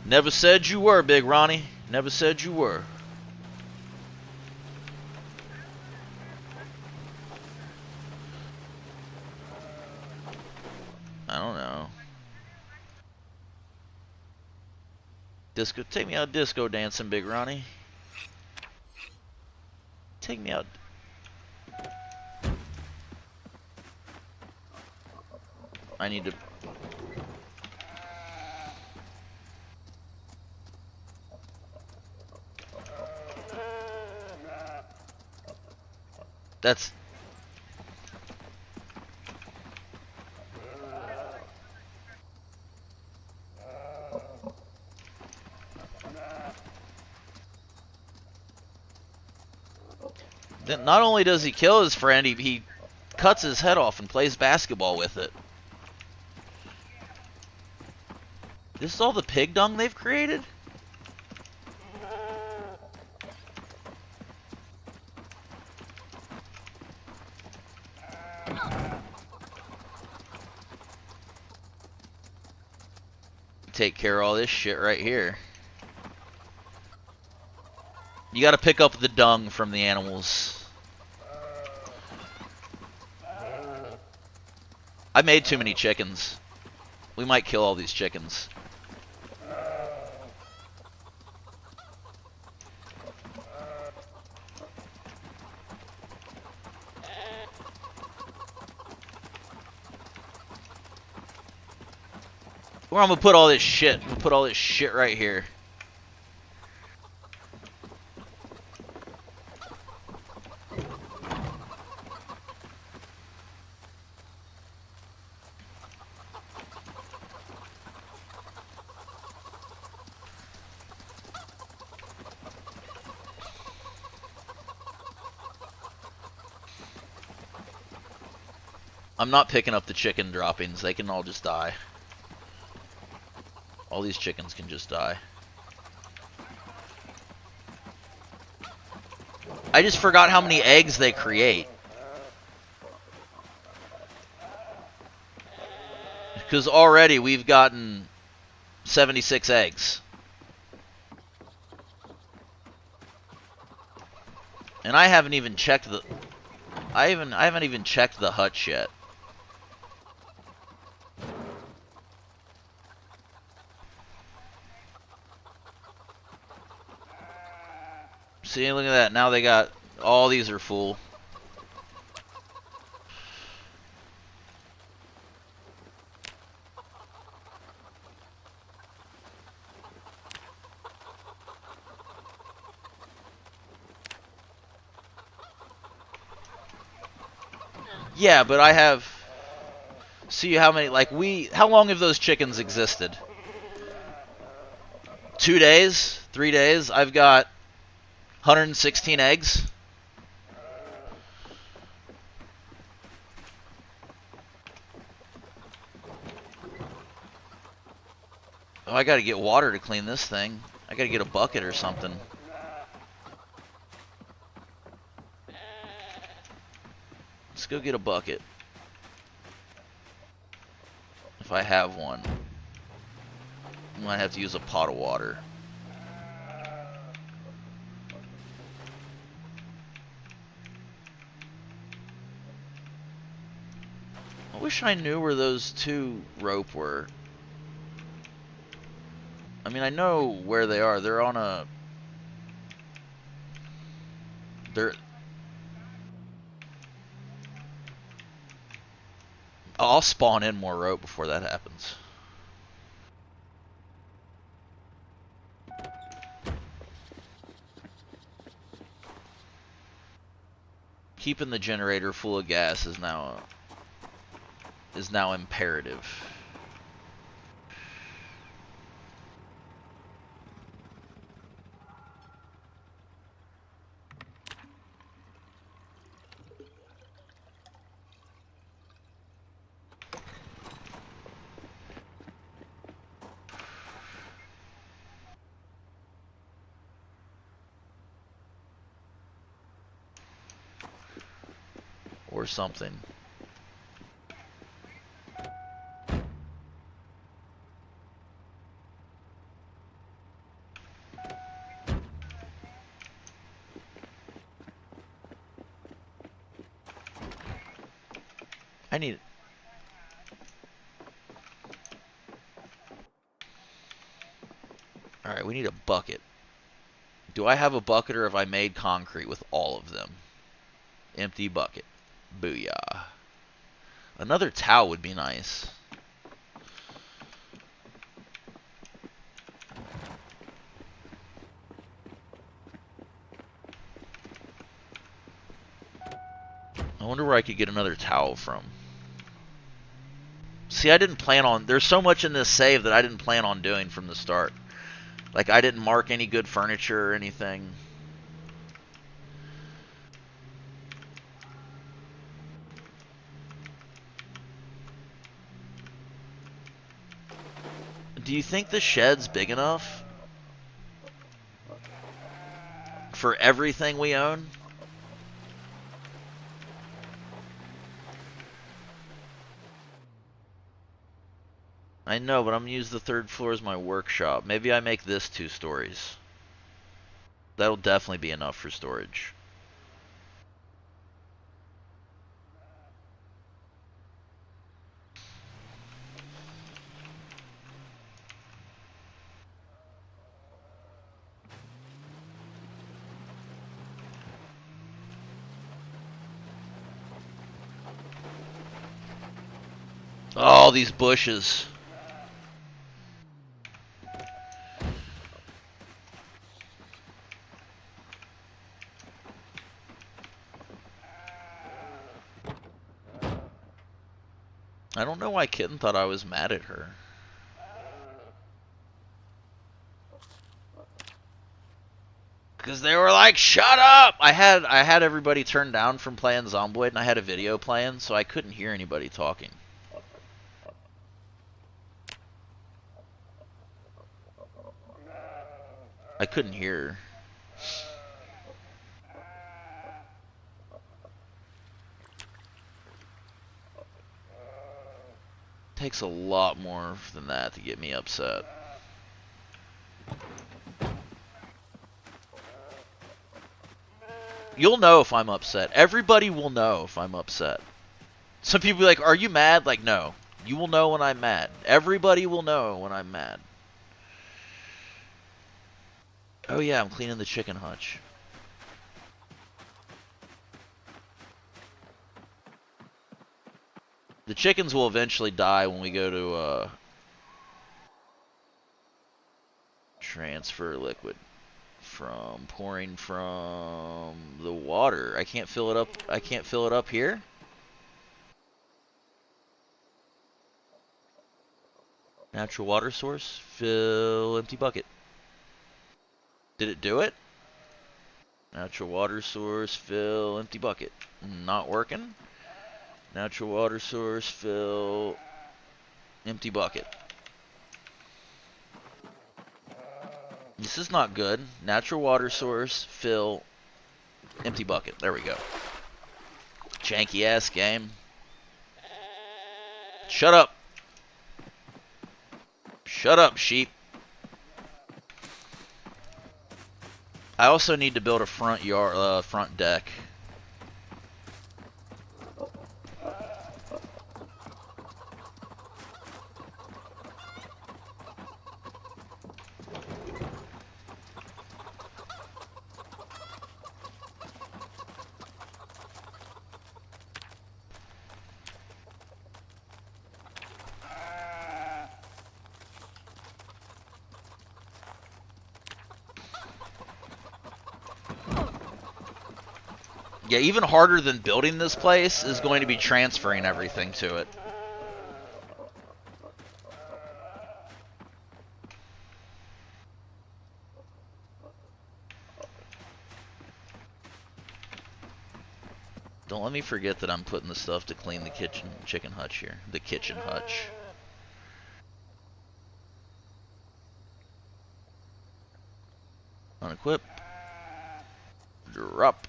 Never said you were, Big Ronnie. Never said you were. I don't know. Disco, take me out disco dancing, Big Ronnie. Take me out. I need to. That's... Then not only does he kill his friend, he cuts his head off and plays basketball with it. This is all the pig dung they've created? Take care of all this shit right here. You gotta pick up the dung from the animals. I made too many chickens. We might kill all these chickens. Where I'm gonna put all this shit? I'm gonna put all this shit right here. I'm not picking up the chicken droppings. They can all just die. All these chickens can just die. I just forgot how many eggs they create. Because already we've gotten 76 eggs. And I haven't even checked the... I haven't even checked the hutch yet. See, look at that. Now they got... All these are full. Yeah, but I have... See how many... Like, How long have those chickens existed? 2 days? 3 days? I've got 116 eggs. Oh, I gotta get water to clean this thing. I gotta get a bucket or something. Let's go get a bucket. If I have one. I might have to use a pot of water. I wish I knew where those 2 rope were. I mean, I know where they are. They're on a... They're... I'll spawn in more rope before that happens. Keeping the generator full of gas is now imperative. Or something. I need... Alright, we need a bucket. Do I have a bucket or have I made concrete with all of them? Empty bucket. Booyah. Another towel would be nice. I wonder where I could get another towel from. See, I didn't plan on... There's so much in this save that I didn't plan on doing from the start. Like, I didn't mark any good furniture or anything. Do you think the shed's big enough for everything we own? I know, but I'm gonna use the 3rd floor as my workshop. Maybe I make this 2 stories. That'll definitely be enough for storage. Oh, these bushes. I don't know why Kitten thought I was mad at her. Because they were like, shut up! I had everybody turned down from playing Zomboid, and I had a video playing, so I couldn't hear anybody talking. I couldn't hear. Takes a lot more than that to get me upset. You'll know if I'm upset. Everybody will know if I'm upset. Some people be like, are you mad? Like, no. You will know when I'm mad. Everybody will know when I'm mad. Oh yeah, I'm cleaning the chicken hutch. The chickens will eventually die when we go to, transfer liquid. From pouring from the water. I can't fill it up. I can't fill it up here. Natural water source. Fill empty bucket. Did it do it? Natural water source. Fill empty bucket. Not working. Natural water source. Fill empty bucket. This is not good. Natural water source. Fill empty bucket. There we go. Janky ass game. Shut up. Shut up, sheep. I also need to build a front deck. Yeah, even harder than building this place is going to be transferring everything to it. Don't let me forget that I'm putting the stuff to clean the chicken hutch here. The kitchen hutch. Unequip. Drop.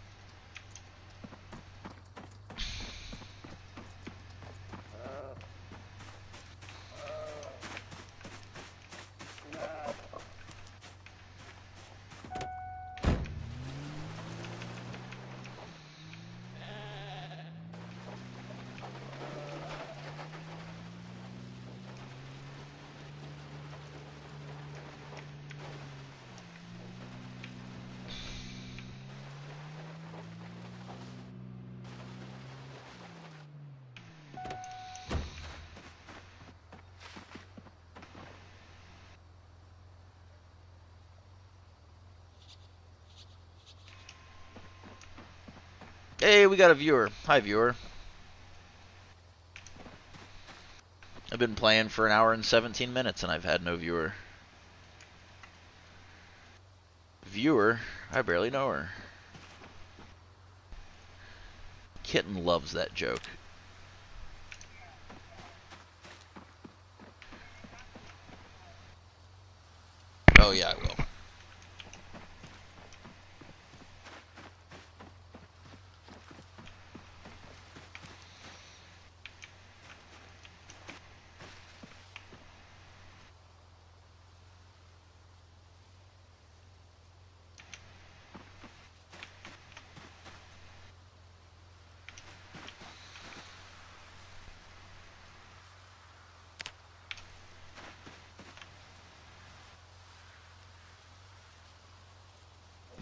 Hey, we got a viewer. Hi, viewer. I've been playing for an hour and 17 minutes and I've had no viewer. Viewer? I barely know her. Kitten loves that joke. Oh, yeah, I will.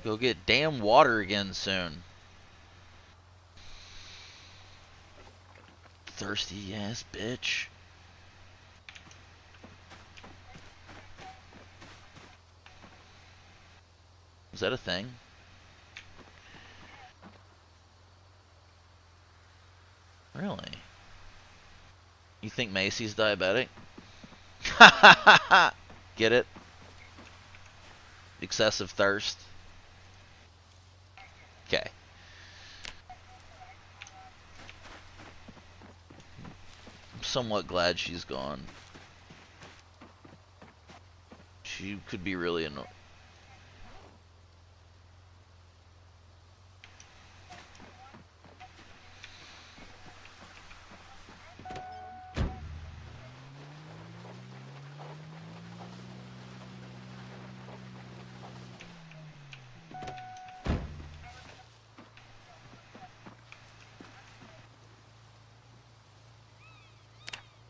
Go get damn water again soon. Thirsty ass bitch. Is that a thing? Really? You think Macy's diabetic? Get it? Excessive thirst. Okay. I'm somewhat glad she's gone. She could be really annoying.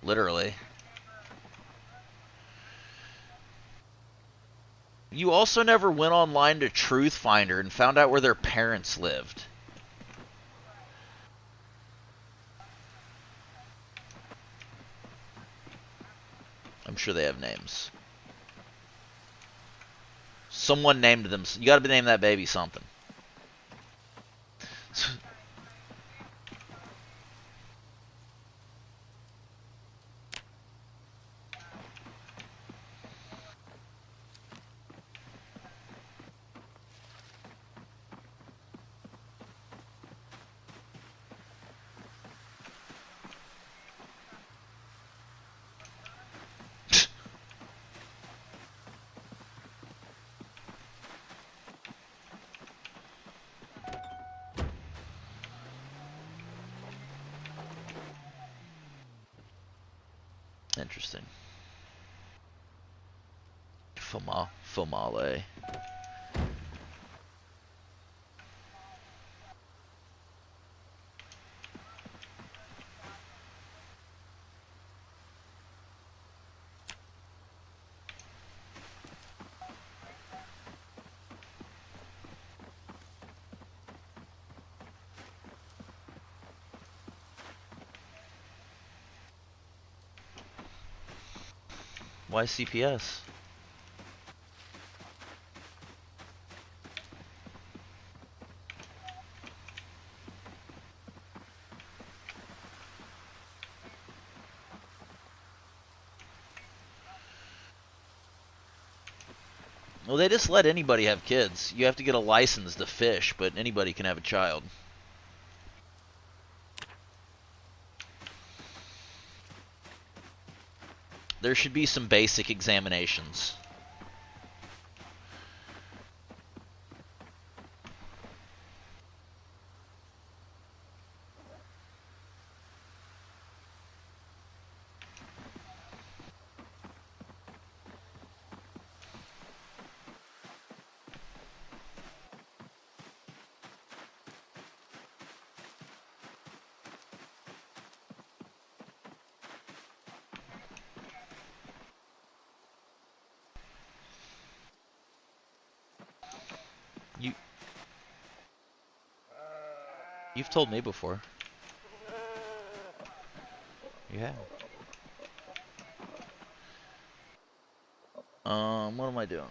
Literally. You also never went online to Truth Finder and found out where their parents lived. I'm sure they have names. Someone named them. You gotta name that baby something. Interesting. Famale. Why CPS? Well, they just let anybody have kids. You have to get a license to fish, but anybody can have a child. There should be some basic examinations. You you've told me before. Yeah. What am I doing?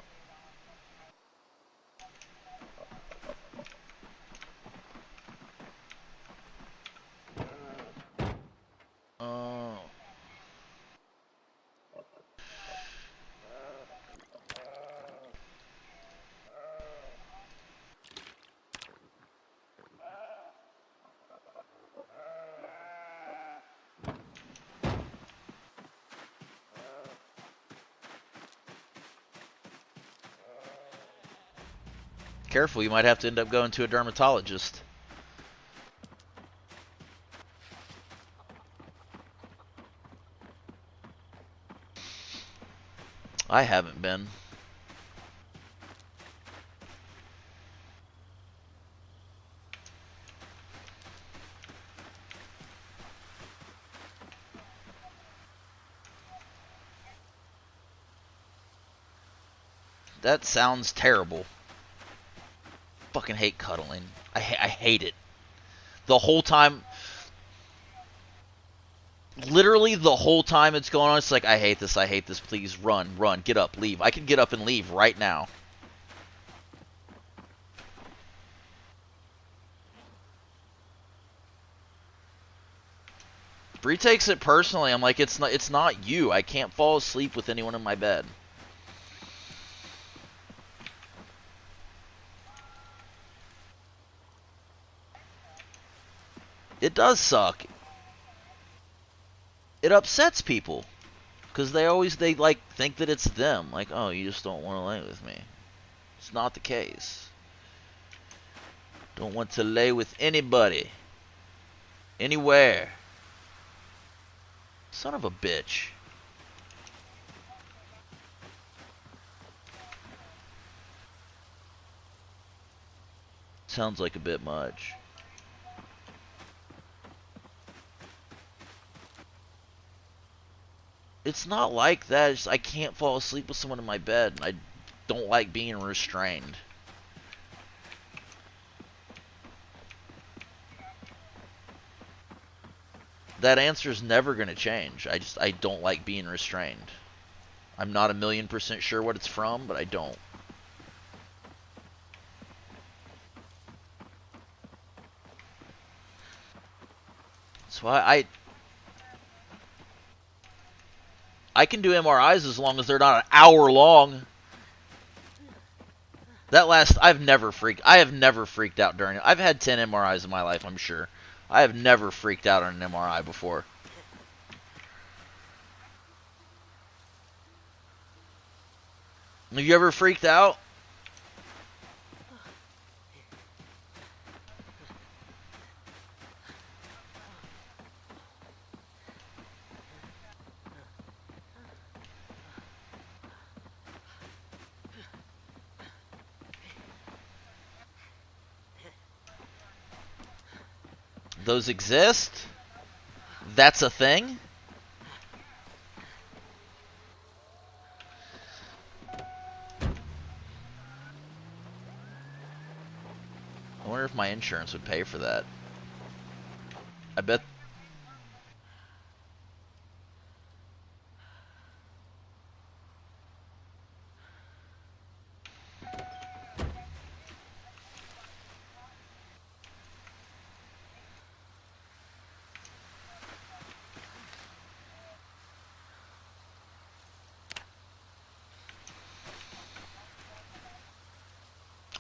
Careful, you might have to end up going to a dermatologist. I haven't been. That sounds terrible. Fucking hate cuddling. I hate it. The whole time, literally the whole time it's going on, it's like, I hate this, please run, run, get up, leave. I can get up and leave right now. Bree takes it personally. I'm like, it's not you. I can't fall asleep with anyone in my bed. It does suck. It upsets people because they like think that it's them. Like, oh, you just don't want to lay with me. It's not the case. Don't want to lay with anybody. Anywhere. Son of a bitch. Sounds like a bit much. It's not like that. It's just, I can't fall asleep with someone in my bed. And I don't like being restrained. That answer's never going to change. I don't like being restrained. I'm not 1,000,000% sure what it's from, but I don't. That's why I can do MRIs as long as they're not an hour long. I have never freaked out during it. I've had 10 MRIs in my life, I'm sure. I have never freaked out on an MRI before. Have you ever freaked out? Those exist? That's a thing? I wonder if my insurance would pay for that. I bet.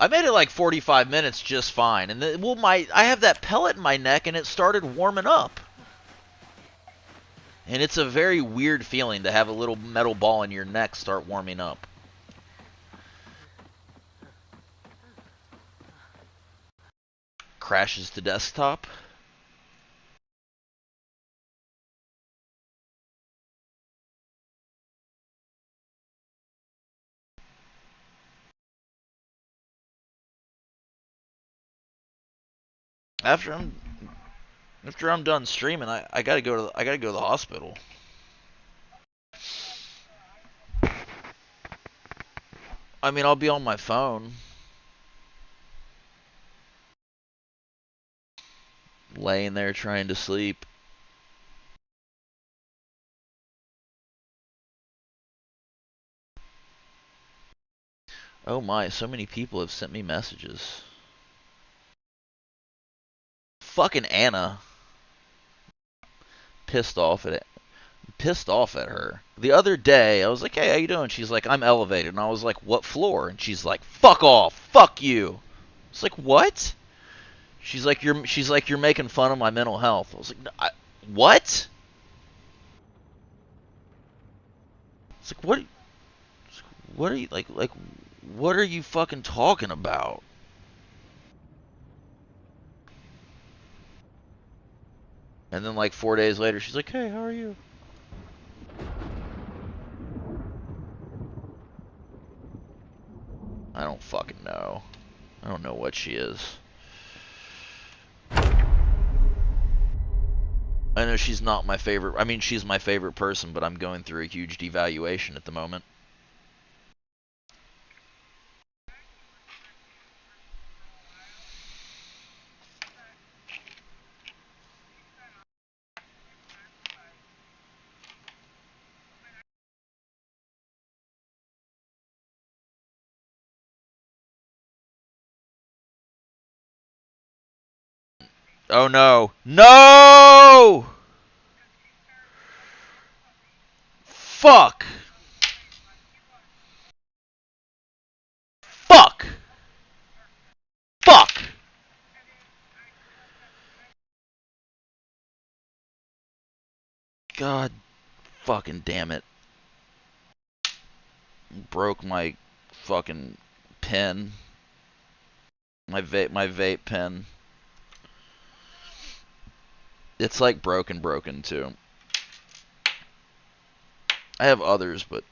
I made it like 45 minutes just fine. And I have that pellet in my neck and it started warming up. And it's a very weird feeling to have a little metal ball in your neck start warming up. Crashes to desktop. After I'm done streaming, I gotta go to the hospital. I mean, I'll be on my phone, laying there trying to sleep. Oh my, so many people have sent me messages. Fucking Anna. Pissed off at it. Pissed off at her. The other day, I was like, "Hey, how you doing?" She's like, "I'm elevated." And I was like, "What floor?" And she's like, "Fuck off. Fuck you." It's like, "What?" She's like, "You're making fun of my mental health." I was like, "What?" It's like, "What are you like what are you fucking talking about?" And then like 4 days later, she's like, "Hey, how are you?" I don't fucking know. I don't know what she is. I know she's not my favorite. I mean, she's my favorite person, but I'm going through a huge devaluation at the moment. Oh no. No! Fuck! Fuck! Fuck! God fucking damn it. Broke my fucking pen. My vape pen. It's like broken too. I have others, but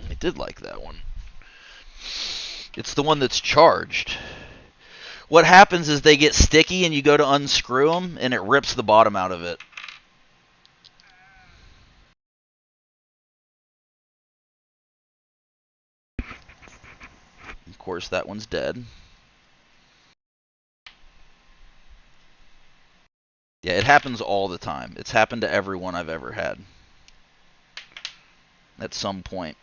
I did like that one. It's the one that's charged. What happens is they get sticky and you go to unscrew them and it rips the bottom out of it. Of course, that one's dead. Yeah, it happens all the time. It's happened to everyone I've ever had. At some point.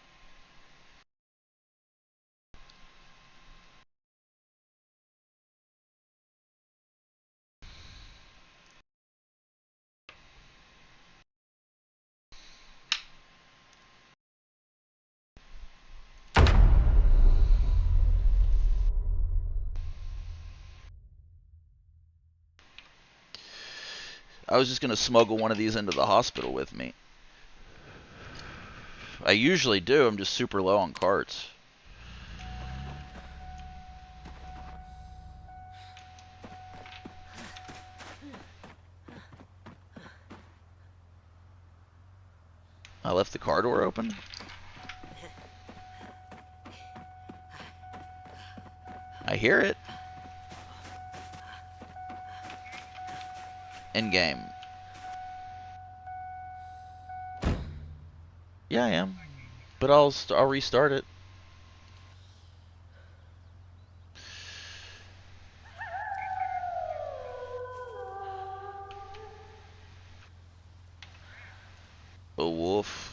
I was just going to smuggle one of these into the hospital with me. I usually do. I'm just super low on carts. I left the car door open. I hear it. In game. Yeah, I am. But I'll restart it. A wolf.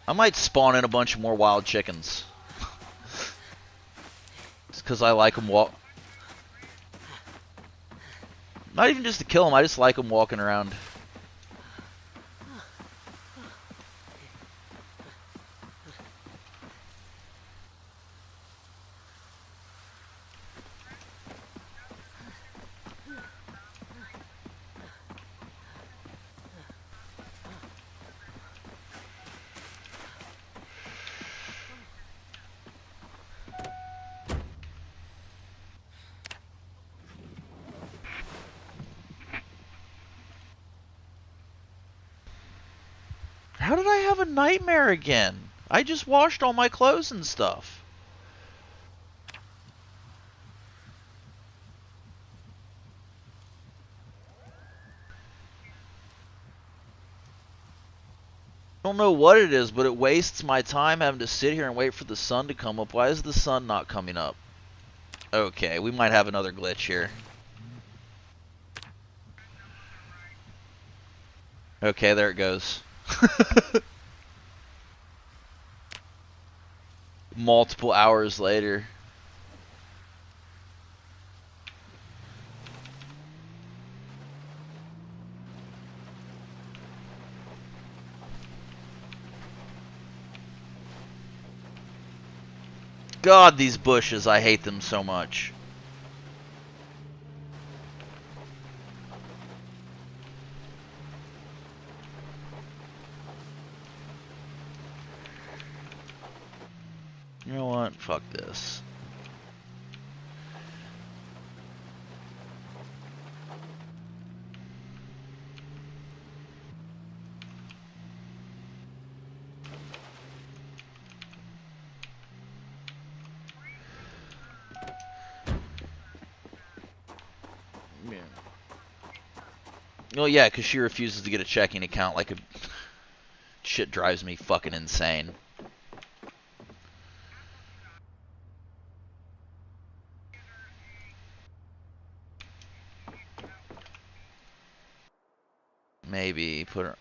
I might spawn in a bunch more wild chickens. It's because I like them walk. Not even just to kill them, I just like them walking around. How did I have a nightmare again? I just washed all my clothes and stuff. I don't know what it is, but it wastes my time having to sit here and wait for the sun to come up. Why is the sun not coming up? Okay, we might have another glitch here. Okay, there it goes. Multiple hours later. God, these bushes, I hate them so much. You know what? Fuck this. Yeah. Well, yeah, because she refuses to get a checking account like a... Shit drives me fucking insane. Maybe put her...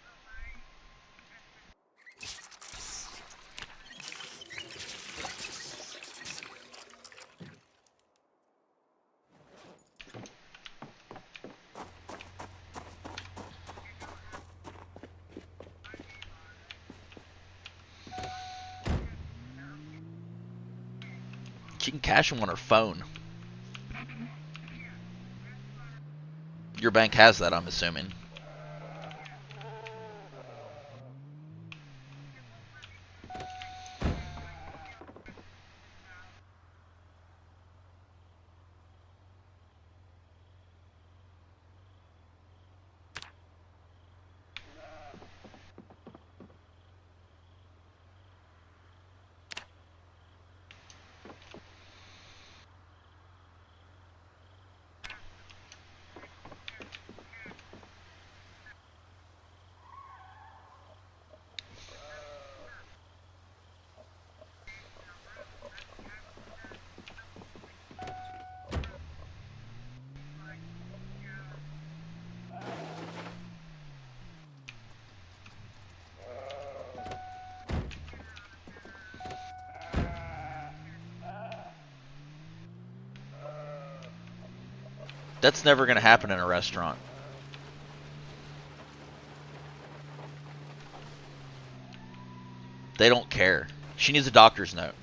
She can cash them on her phone. Your bank has that, I'm assuming. That's never going to happen in a restaurant. They don't care. She needs a doctor's note.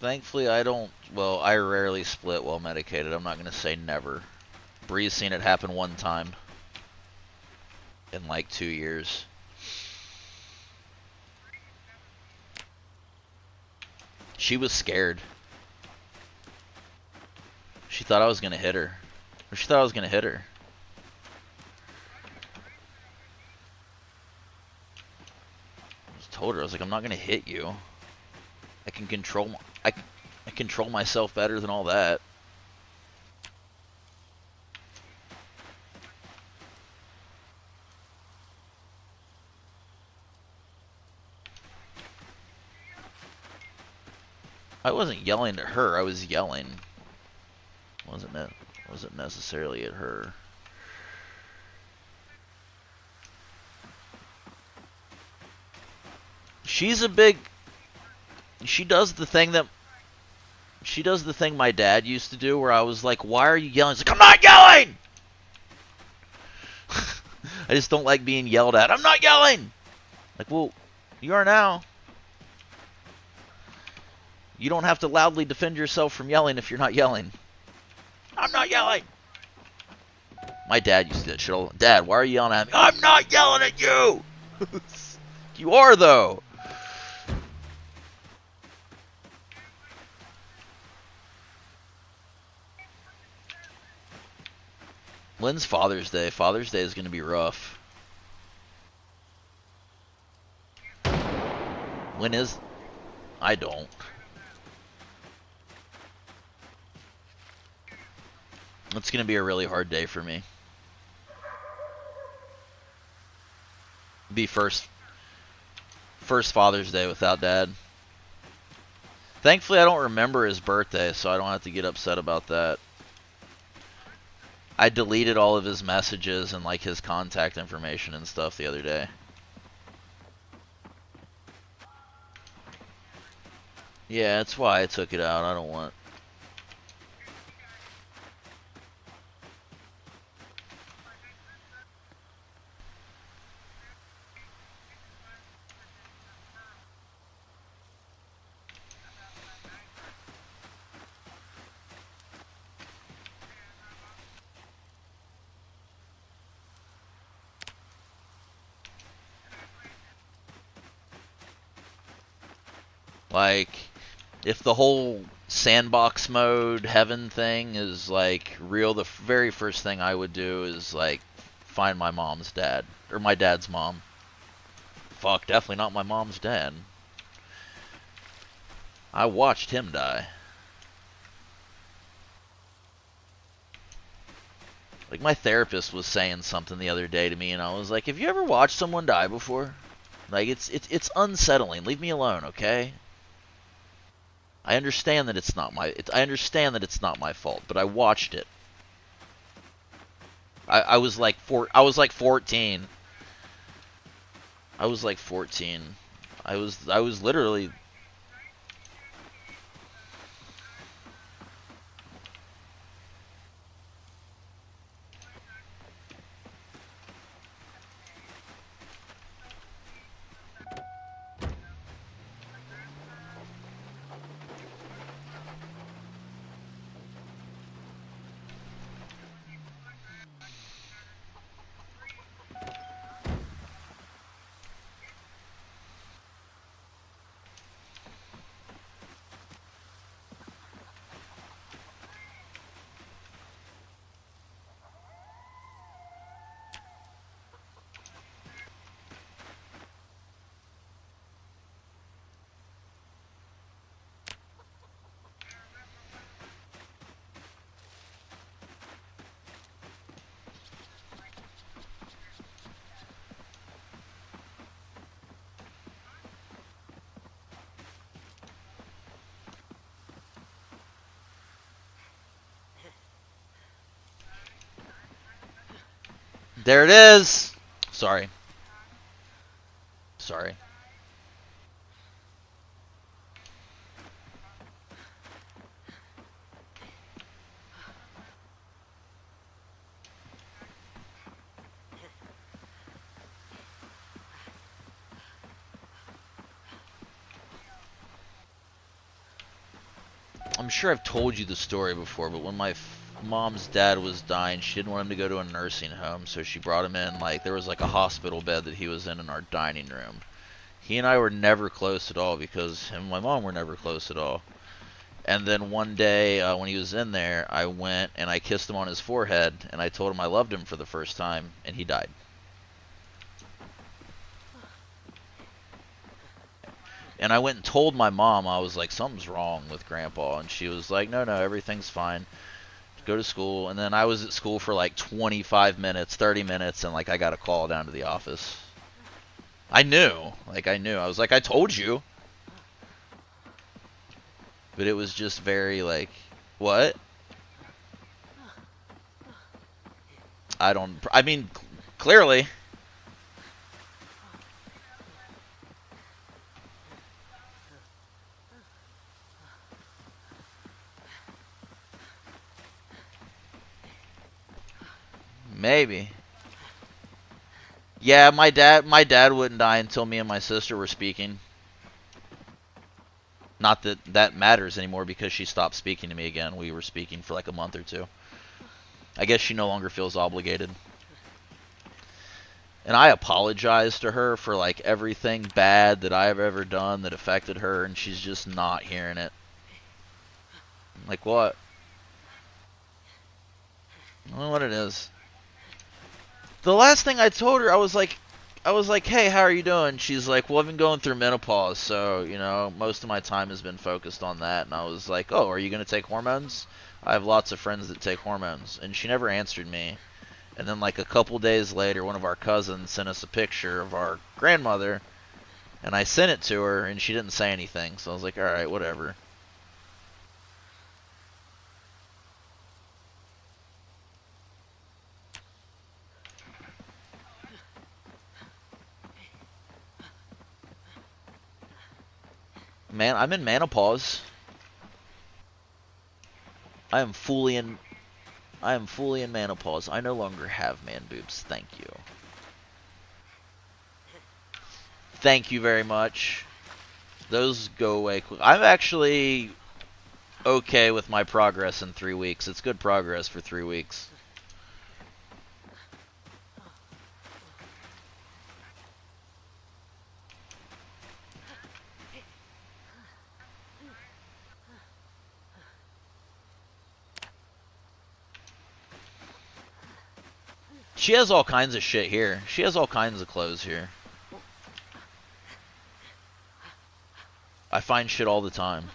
Thankfully, I don't... Well, I rarely split while medicated. I'm not going to say never. Bree's seen it happen one time. In like 2 years. She was scared. She thought I was going to hit her. Or she thought I was going to hit her. I just told her, I was like, I'm not going to hit you. I can control... I control myself better than all that. I wasn't yelling at her, I was yelling. Wasn't necessarily at her. She's a big... She does the thing my dad used to do where I was like, why are you yelling? She's like, I'm not yelling! I just don't like being yelled at. I'm not yelling! Like, well, you are now. You don't have to loudly defend yourself from yelling if you're not yelling. I'm not yelling! My dad used to do that shit all the time. Dad, why are you yelling at me? I'm not yelling at you! You are, though! When's Father's Day? Father's Day is going to be rough. When is... I don't. It's going to be a really hard day for me. Be first Father's Day without Dad. Thankfully, I don't remember his birthday, so I don't have to get upset about that. I deleted all of his messages and like his contact information and stuff the other day. Yeah, that's why I took it out. I don't want. Like, if the whole sandbox mode heaven thing is like real, the very first thing I would do is like find my mom's dad or my dad's mom. Fuck, definitely not my mom's dad. I watched him die. Like my therapist was saying something the other day to me, and I was like, "Have you ever watched someone die before? Like it's unsettling. Leave me alone, okay? I understand that it's not my I understand that it's not my fault, but I watched it. I was like I was like 14. I was like 14. I was literally. There it is. Sorry. Sorry. I'm sure I've told you the story before, but when my mom's dad was dying, she didn't want him to go to a nursing home, so she brought him in. Like, there was like a hospital bed that he was in our dining room. He and I were never close at all because him and my mom were never close at all. And then one day, when he was in there, I went and I kissed him on his forehead, and I told him I loved him for the first time, and he died. And I went and told my mom, I was like, something's wrong with Grandpa. And she was like, no, everything's fine. Go to school. And then I was at school for like 25 minutes, 30 minutes, and like I got a call down to the office. I knew. Like, I knew. I was like, I told you. But it was just very like, what? I mean, clearly. Maybe. Yeah, my dad wouldn't die until me and my sister were speaking. Not that that matters anymore because she stopped speaking to me again. We were speaking for like a month or two. I guess she no longer feels obligated. And I apologize to her for like everything bad that I've ever done that affected her, and she's just not hearing it. Like what? I don't know what it is. The last thing I told her, I was like, hey, how are you doing? She's like, well, I've been going through menopause, so, you know, most of my time has been focused on that. And I was like, oh, are you going to take hormones? I have lots of friends that take hormones. And she never answered me. And then, like, a couple days later, one of our cousins sent us a picture of our grandmother, and I sent it to her, and she didn't say anything. So I was like, alright, whatever. man. I'm in menopause. I am fully in. I am fully in menopause. I no longer have man boobs. Thank you. Thank you very much. Those go away quick. I'm actually okay with my progress in 3 weeks. It's good progress for 3 weeks. She has all kinds of shit here. She has all kinds of clothes here. I find shit all the time.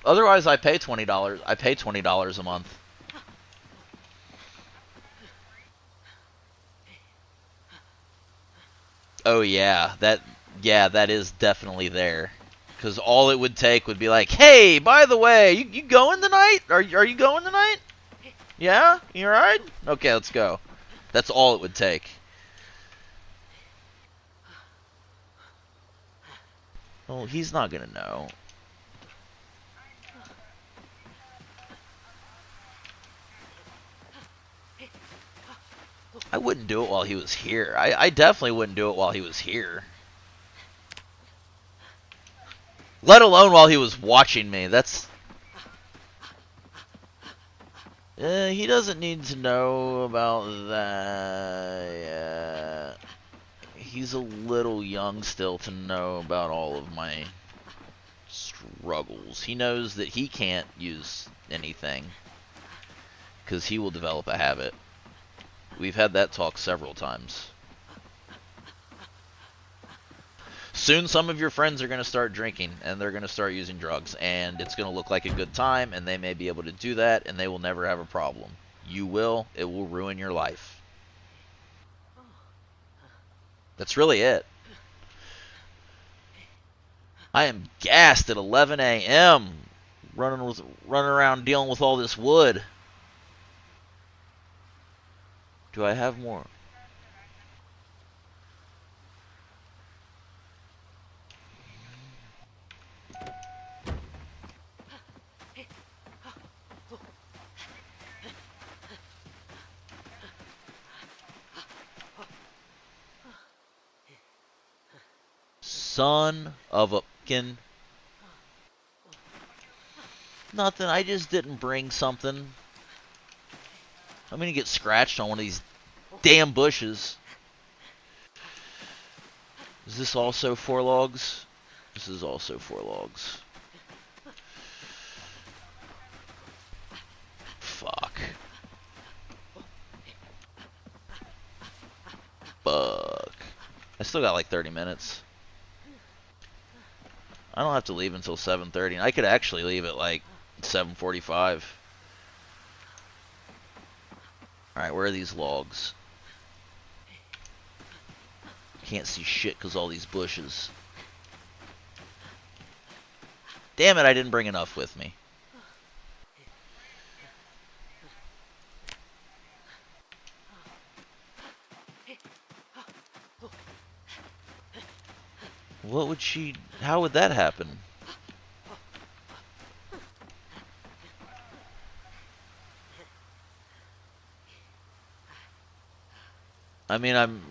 Otherwise I pay $20. I pay $20 a month. Oh yeah, that is definitely there. Because all it would take would be like, hey, by the way, you going tonight? Are you going tonight? Yeah, you alright? Okay, let's go. That's all it would take. Well, he's not gonna know. I wouldn't do it while he was here. I definitely wouldn't do it while he was here. Let alone while he was watching me. That's... he doesn't need to know about that. He's a little young still to know about all of my struggles. He knows that he can't use anything because he will develop a habit. We've had that talk several times. Soon some of your friends are going to start drinking and they're going to start using drugs, and it's going to look like a good time, and they may be able to do that and they will never have a problem. You will. It will ruin your life. That's really it. I am gassed at 11 a.m. running around dealing with all this wood. Do I have more? Son of a fucking... Nothing, I just didn't bring something. I'm gonna get scratched on one of these damn bushes. Is this also 4 logs? This is also 4 logs. Fuck. Fuck. I still got like 30 minutes. I don't have to leave until 7:30, and I could actually leave at like 7:45. Alright, where are these logs? Can't see shit because all these bushes. Damn it, I didn't bring enough with me. What would she... How would that happen? I mean, I'm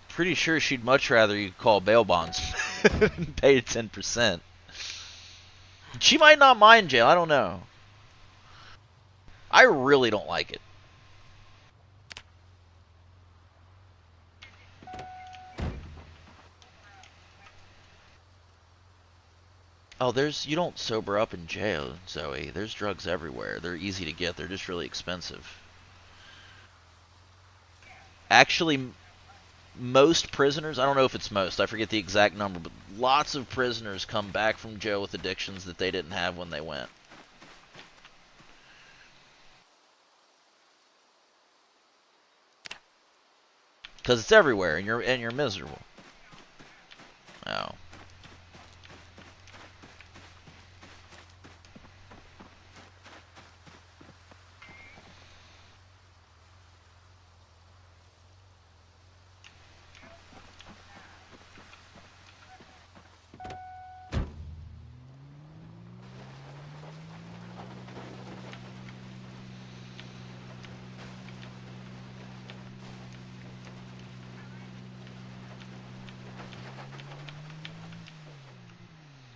pretty sure she'd much rather you call bail bonds and pay 10%. She might not mind jail, I don't know. I really don't like it. Oh, you don't sober up in jail, Zoe. There's drugs everywhere. They're easy to get. They're just really expensive. Actually, most prisoners, I don't know if it's most, I forget the exact number, but lots of prisoners come back from jail with addictions that they didn't have when they went. Because it's everywhere, and you're miserable. Oh.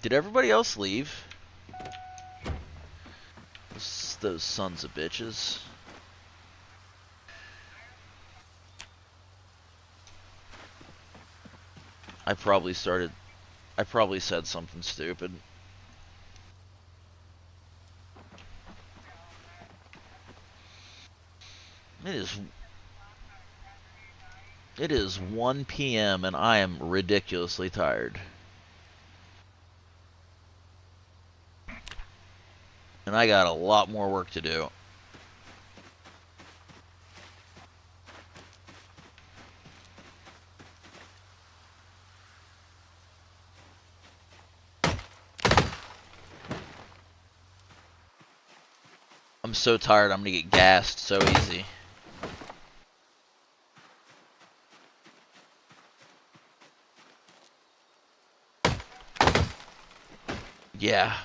Did everybody else leave? Those sons of bitches. I probably said something stupid. It is It is 1 p.m. and I am ridiculously tired. And I got a lot more work to do. I'm so tired, I'm gonna get gassed so easy. Yeah.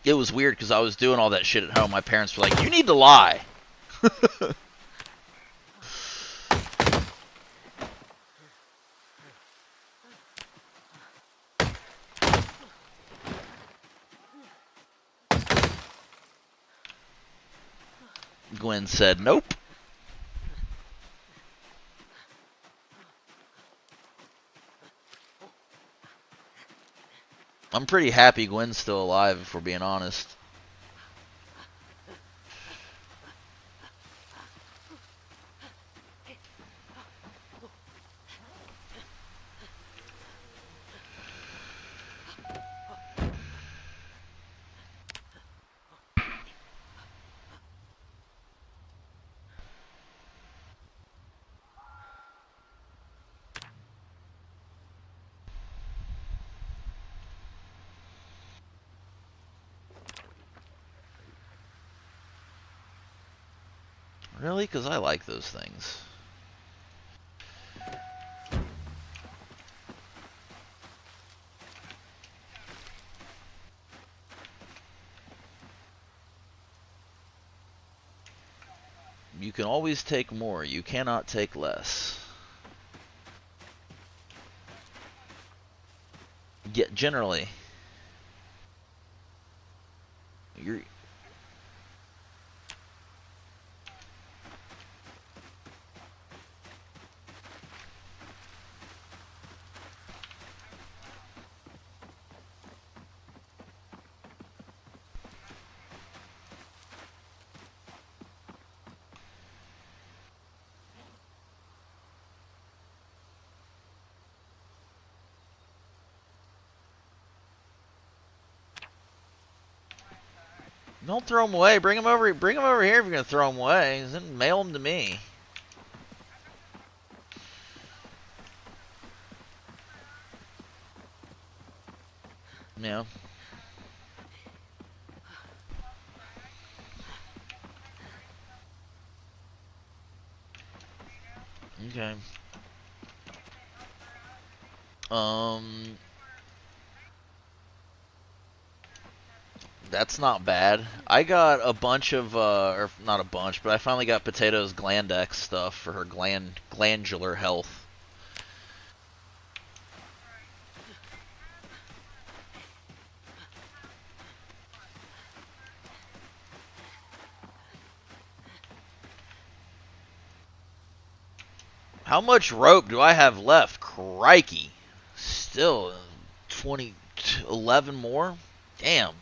It was weird because I was doing all that shit at home. My parents were like, "You need to lie." Gwen said, "Nope." I'm pretty happy Gwen's still alive, if we're being honest. Really? Because I like those things. You can always take more. You cannot take less. Yeah, generally. You're Don't throw them away. Bring them over. Bring them over here if you're gonna throw them away. Then mail them to me. Yeah. Okay. Um, that's not bad. I got a bunch of, or not a bunch, but I finally got Potato's Glandex stuff for her glandular health. How much rope do I have left? Crikey. Still 20, 11 more? Damn.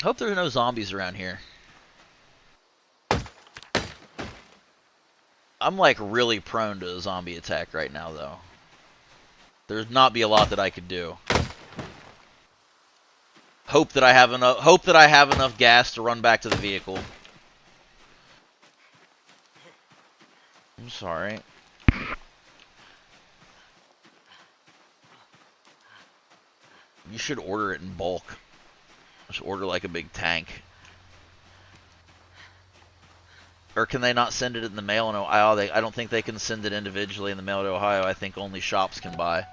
Hope there are no zombies around here. I'm like really prone to a zombie attack right now, though. There's not be a lot that I could do. Hope that I have enough. Hope that I have enough gas to run back to the vehicle. I'm sorry. You should order it in bulk. Just order like a big tank. Or can they not send it in the mail in Ohio? I don't think they can send it individually in the mail to Ohio. I think only shops can buy.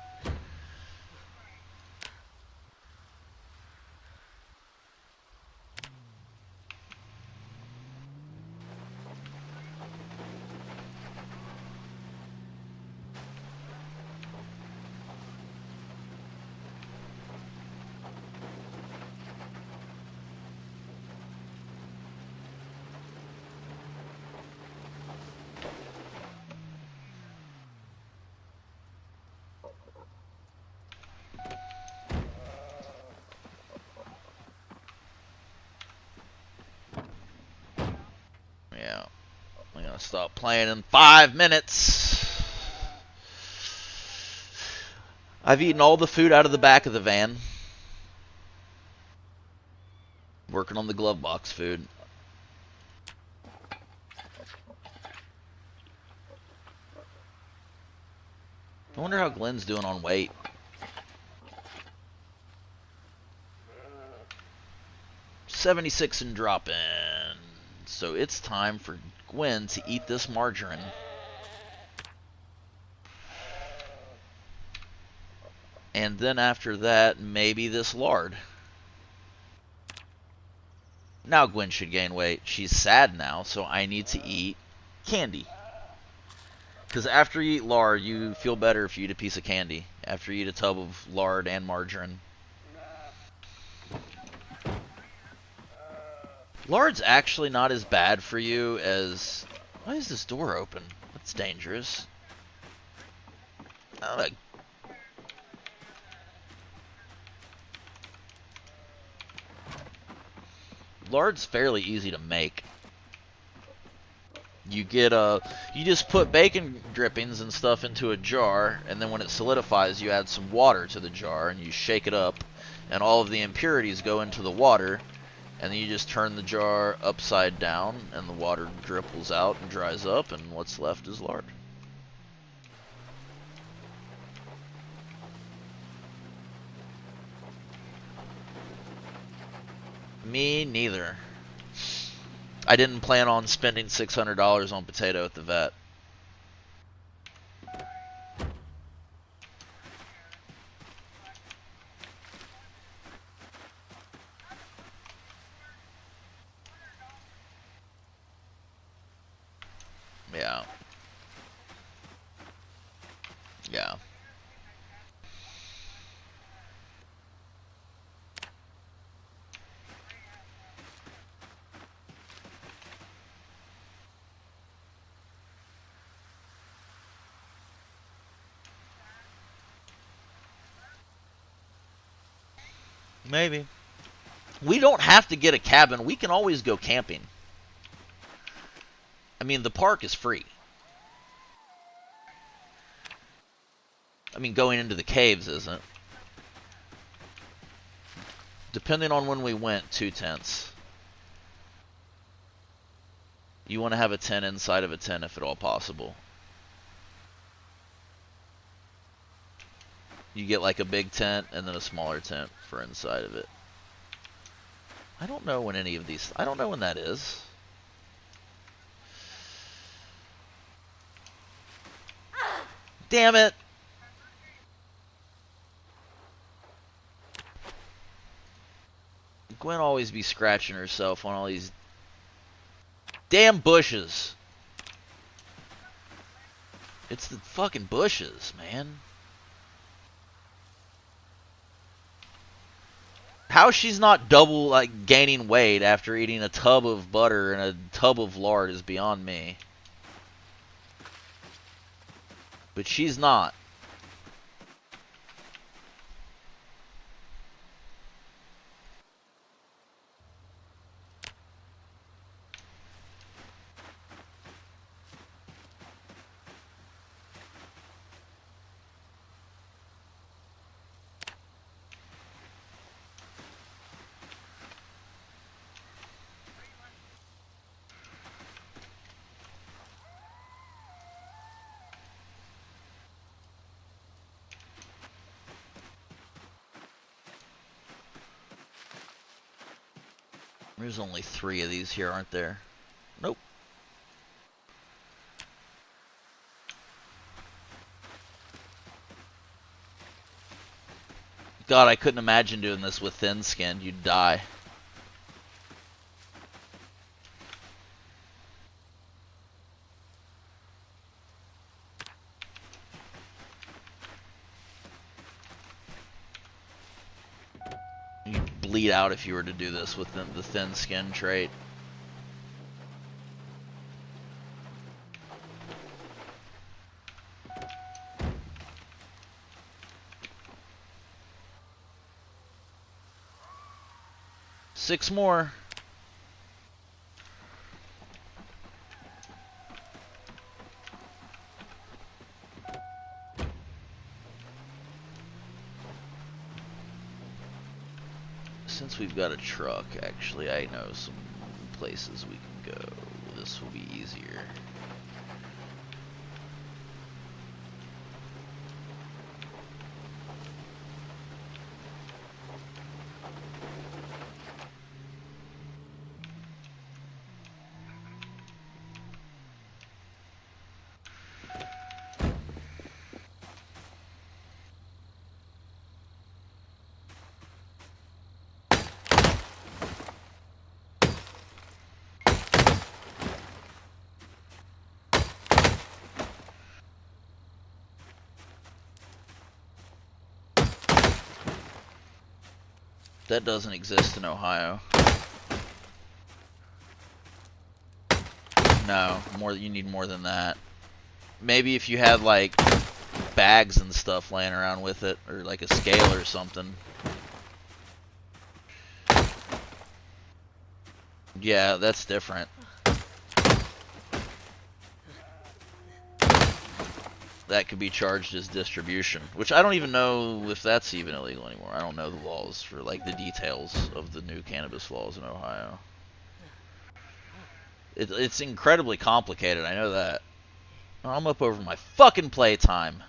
Yeah. I'm going to stop playing in 5 minutes. I've eaten all the food out of the back of the van. Working on the glove box food. I wonder how Glenn's doing on weight. $76 and dropping. So it's time for Gwen to eat this margarine. And then after that, maybe this lard. Now Gwen should gain weight. She's sad now, so I need to eat candy. Because after you eat lard, you feel better if you eat a piece of candy. After you eat a tub of lard and margarine. Lard's actually not as bad for you as... Why is this door open? That's dangerous. Oh, lard's fairly easy to make. You just put bacon drippings and stuff into a jar, and then when it solidifies, you add some water to the jar, and you shake it up, and all of the impurities go into the water, and then you just turn the jar upside down, and the water dripples out and dries up, and what's left is lard. Me neither. I didn't plan on spending $600 on potato at the vet. Yeah. Yeah. Maybe. We don't have to get a cabin. We can always go camping. I mean, the park is free. I mean, going into the caves isn't. Depending on when we went, 2 tents. You want to have a tent inside of a tent if at all possible. You get like a big tent and then a smaller tent for inside of it. I don't know when any of these... I don't know when that is. Damn it! Gwen always be scratching herself on all these damn bushes. It's the fucking bushes, man. How she's not double, like, gaining weight after eating a tub of butter and a tub of lard is beyond me. But she's not. There's only 3 of these here, aren't there? Nope. God, I couldn't imagine doing this with thin skin. You'd die. You'd bleed out if you were to do this with the thin skin trait. Six more. Since we've got a truck, actually, I know some places we can go. This will be easier. That doesn't exist in Ohio. No, more. You need more than that. Maybe if you had like bags and stuff laying around with it, or like a scale or something. Yeah, that's different. That could be charged as distribution, which I don't even know if that's even illegal anymore. I don't know the laws for like the details of the new cannabis laws in Ohio. It's incredibly complicated, I know that. I'm up over my fucking playtime.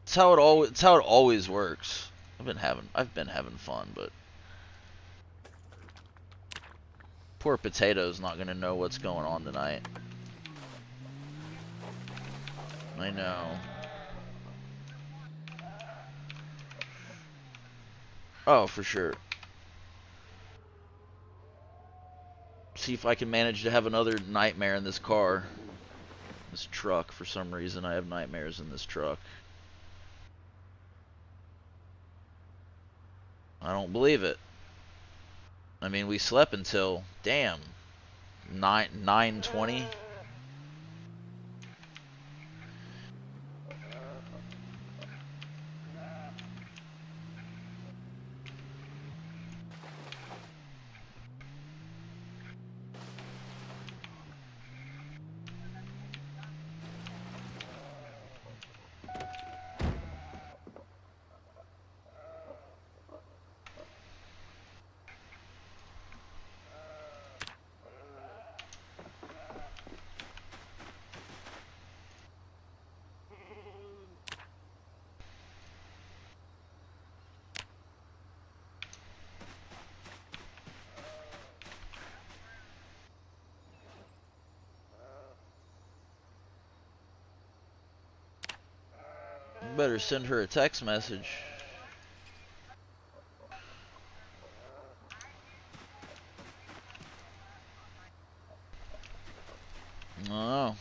It's how it always works. I've been having fun, but poor Potato's not gonna know what's going on tonight. I know. Oh, for sure. See if I can manage to have another nightmare in this car. This truck, for some reason, I have nightmares in this truck. I don't believe it. I mean, we slept until, damn, 9:20. Better send her a text message. Oh.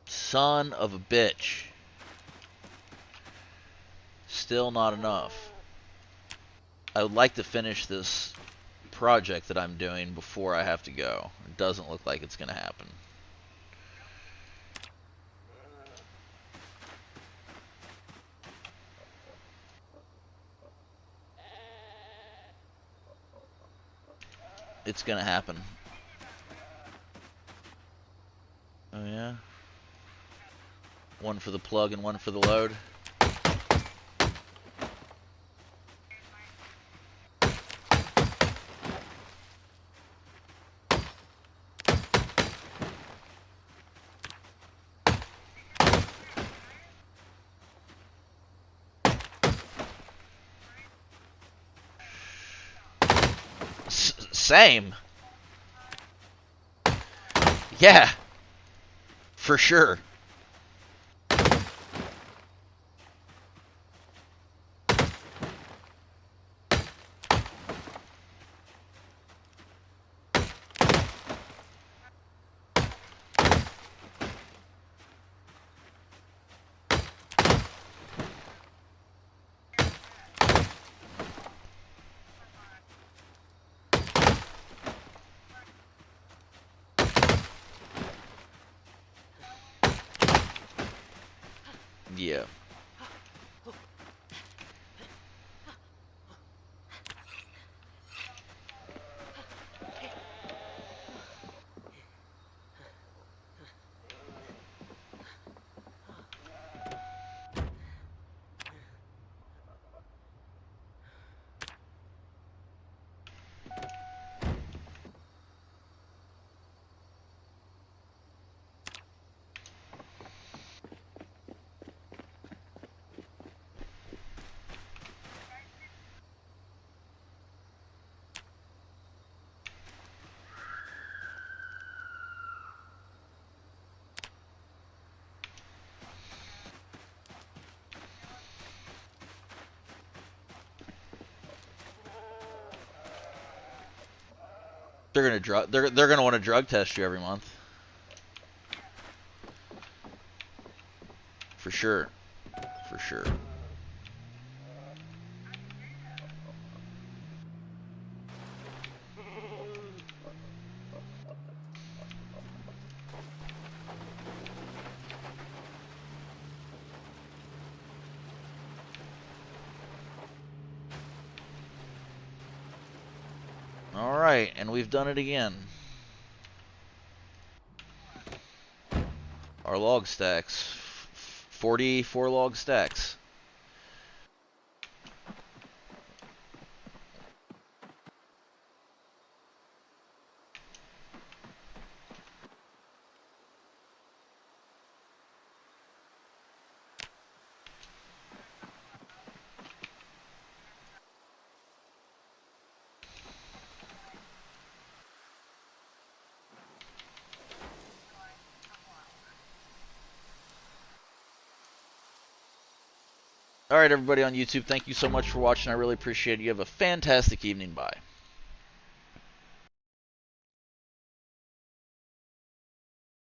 Son of a bitch. Still not enough. I would like to finish this project that I'm doing before I have to go. It doesn't look like it's gonna happen. It's gonna happen. Oh yeah? One for the plug and one for the load. Same. Yeah, for sure. Yeah. They're gonna want to drug test you every month. For sure. For sure. Alright, and we've done it again. Our log stacks. 44 log stacks. Alright, everybody on YouTube, thank you so much for watching. I really appreciate it. You have a fantastic evening. Bye.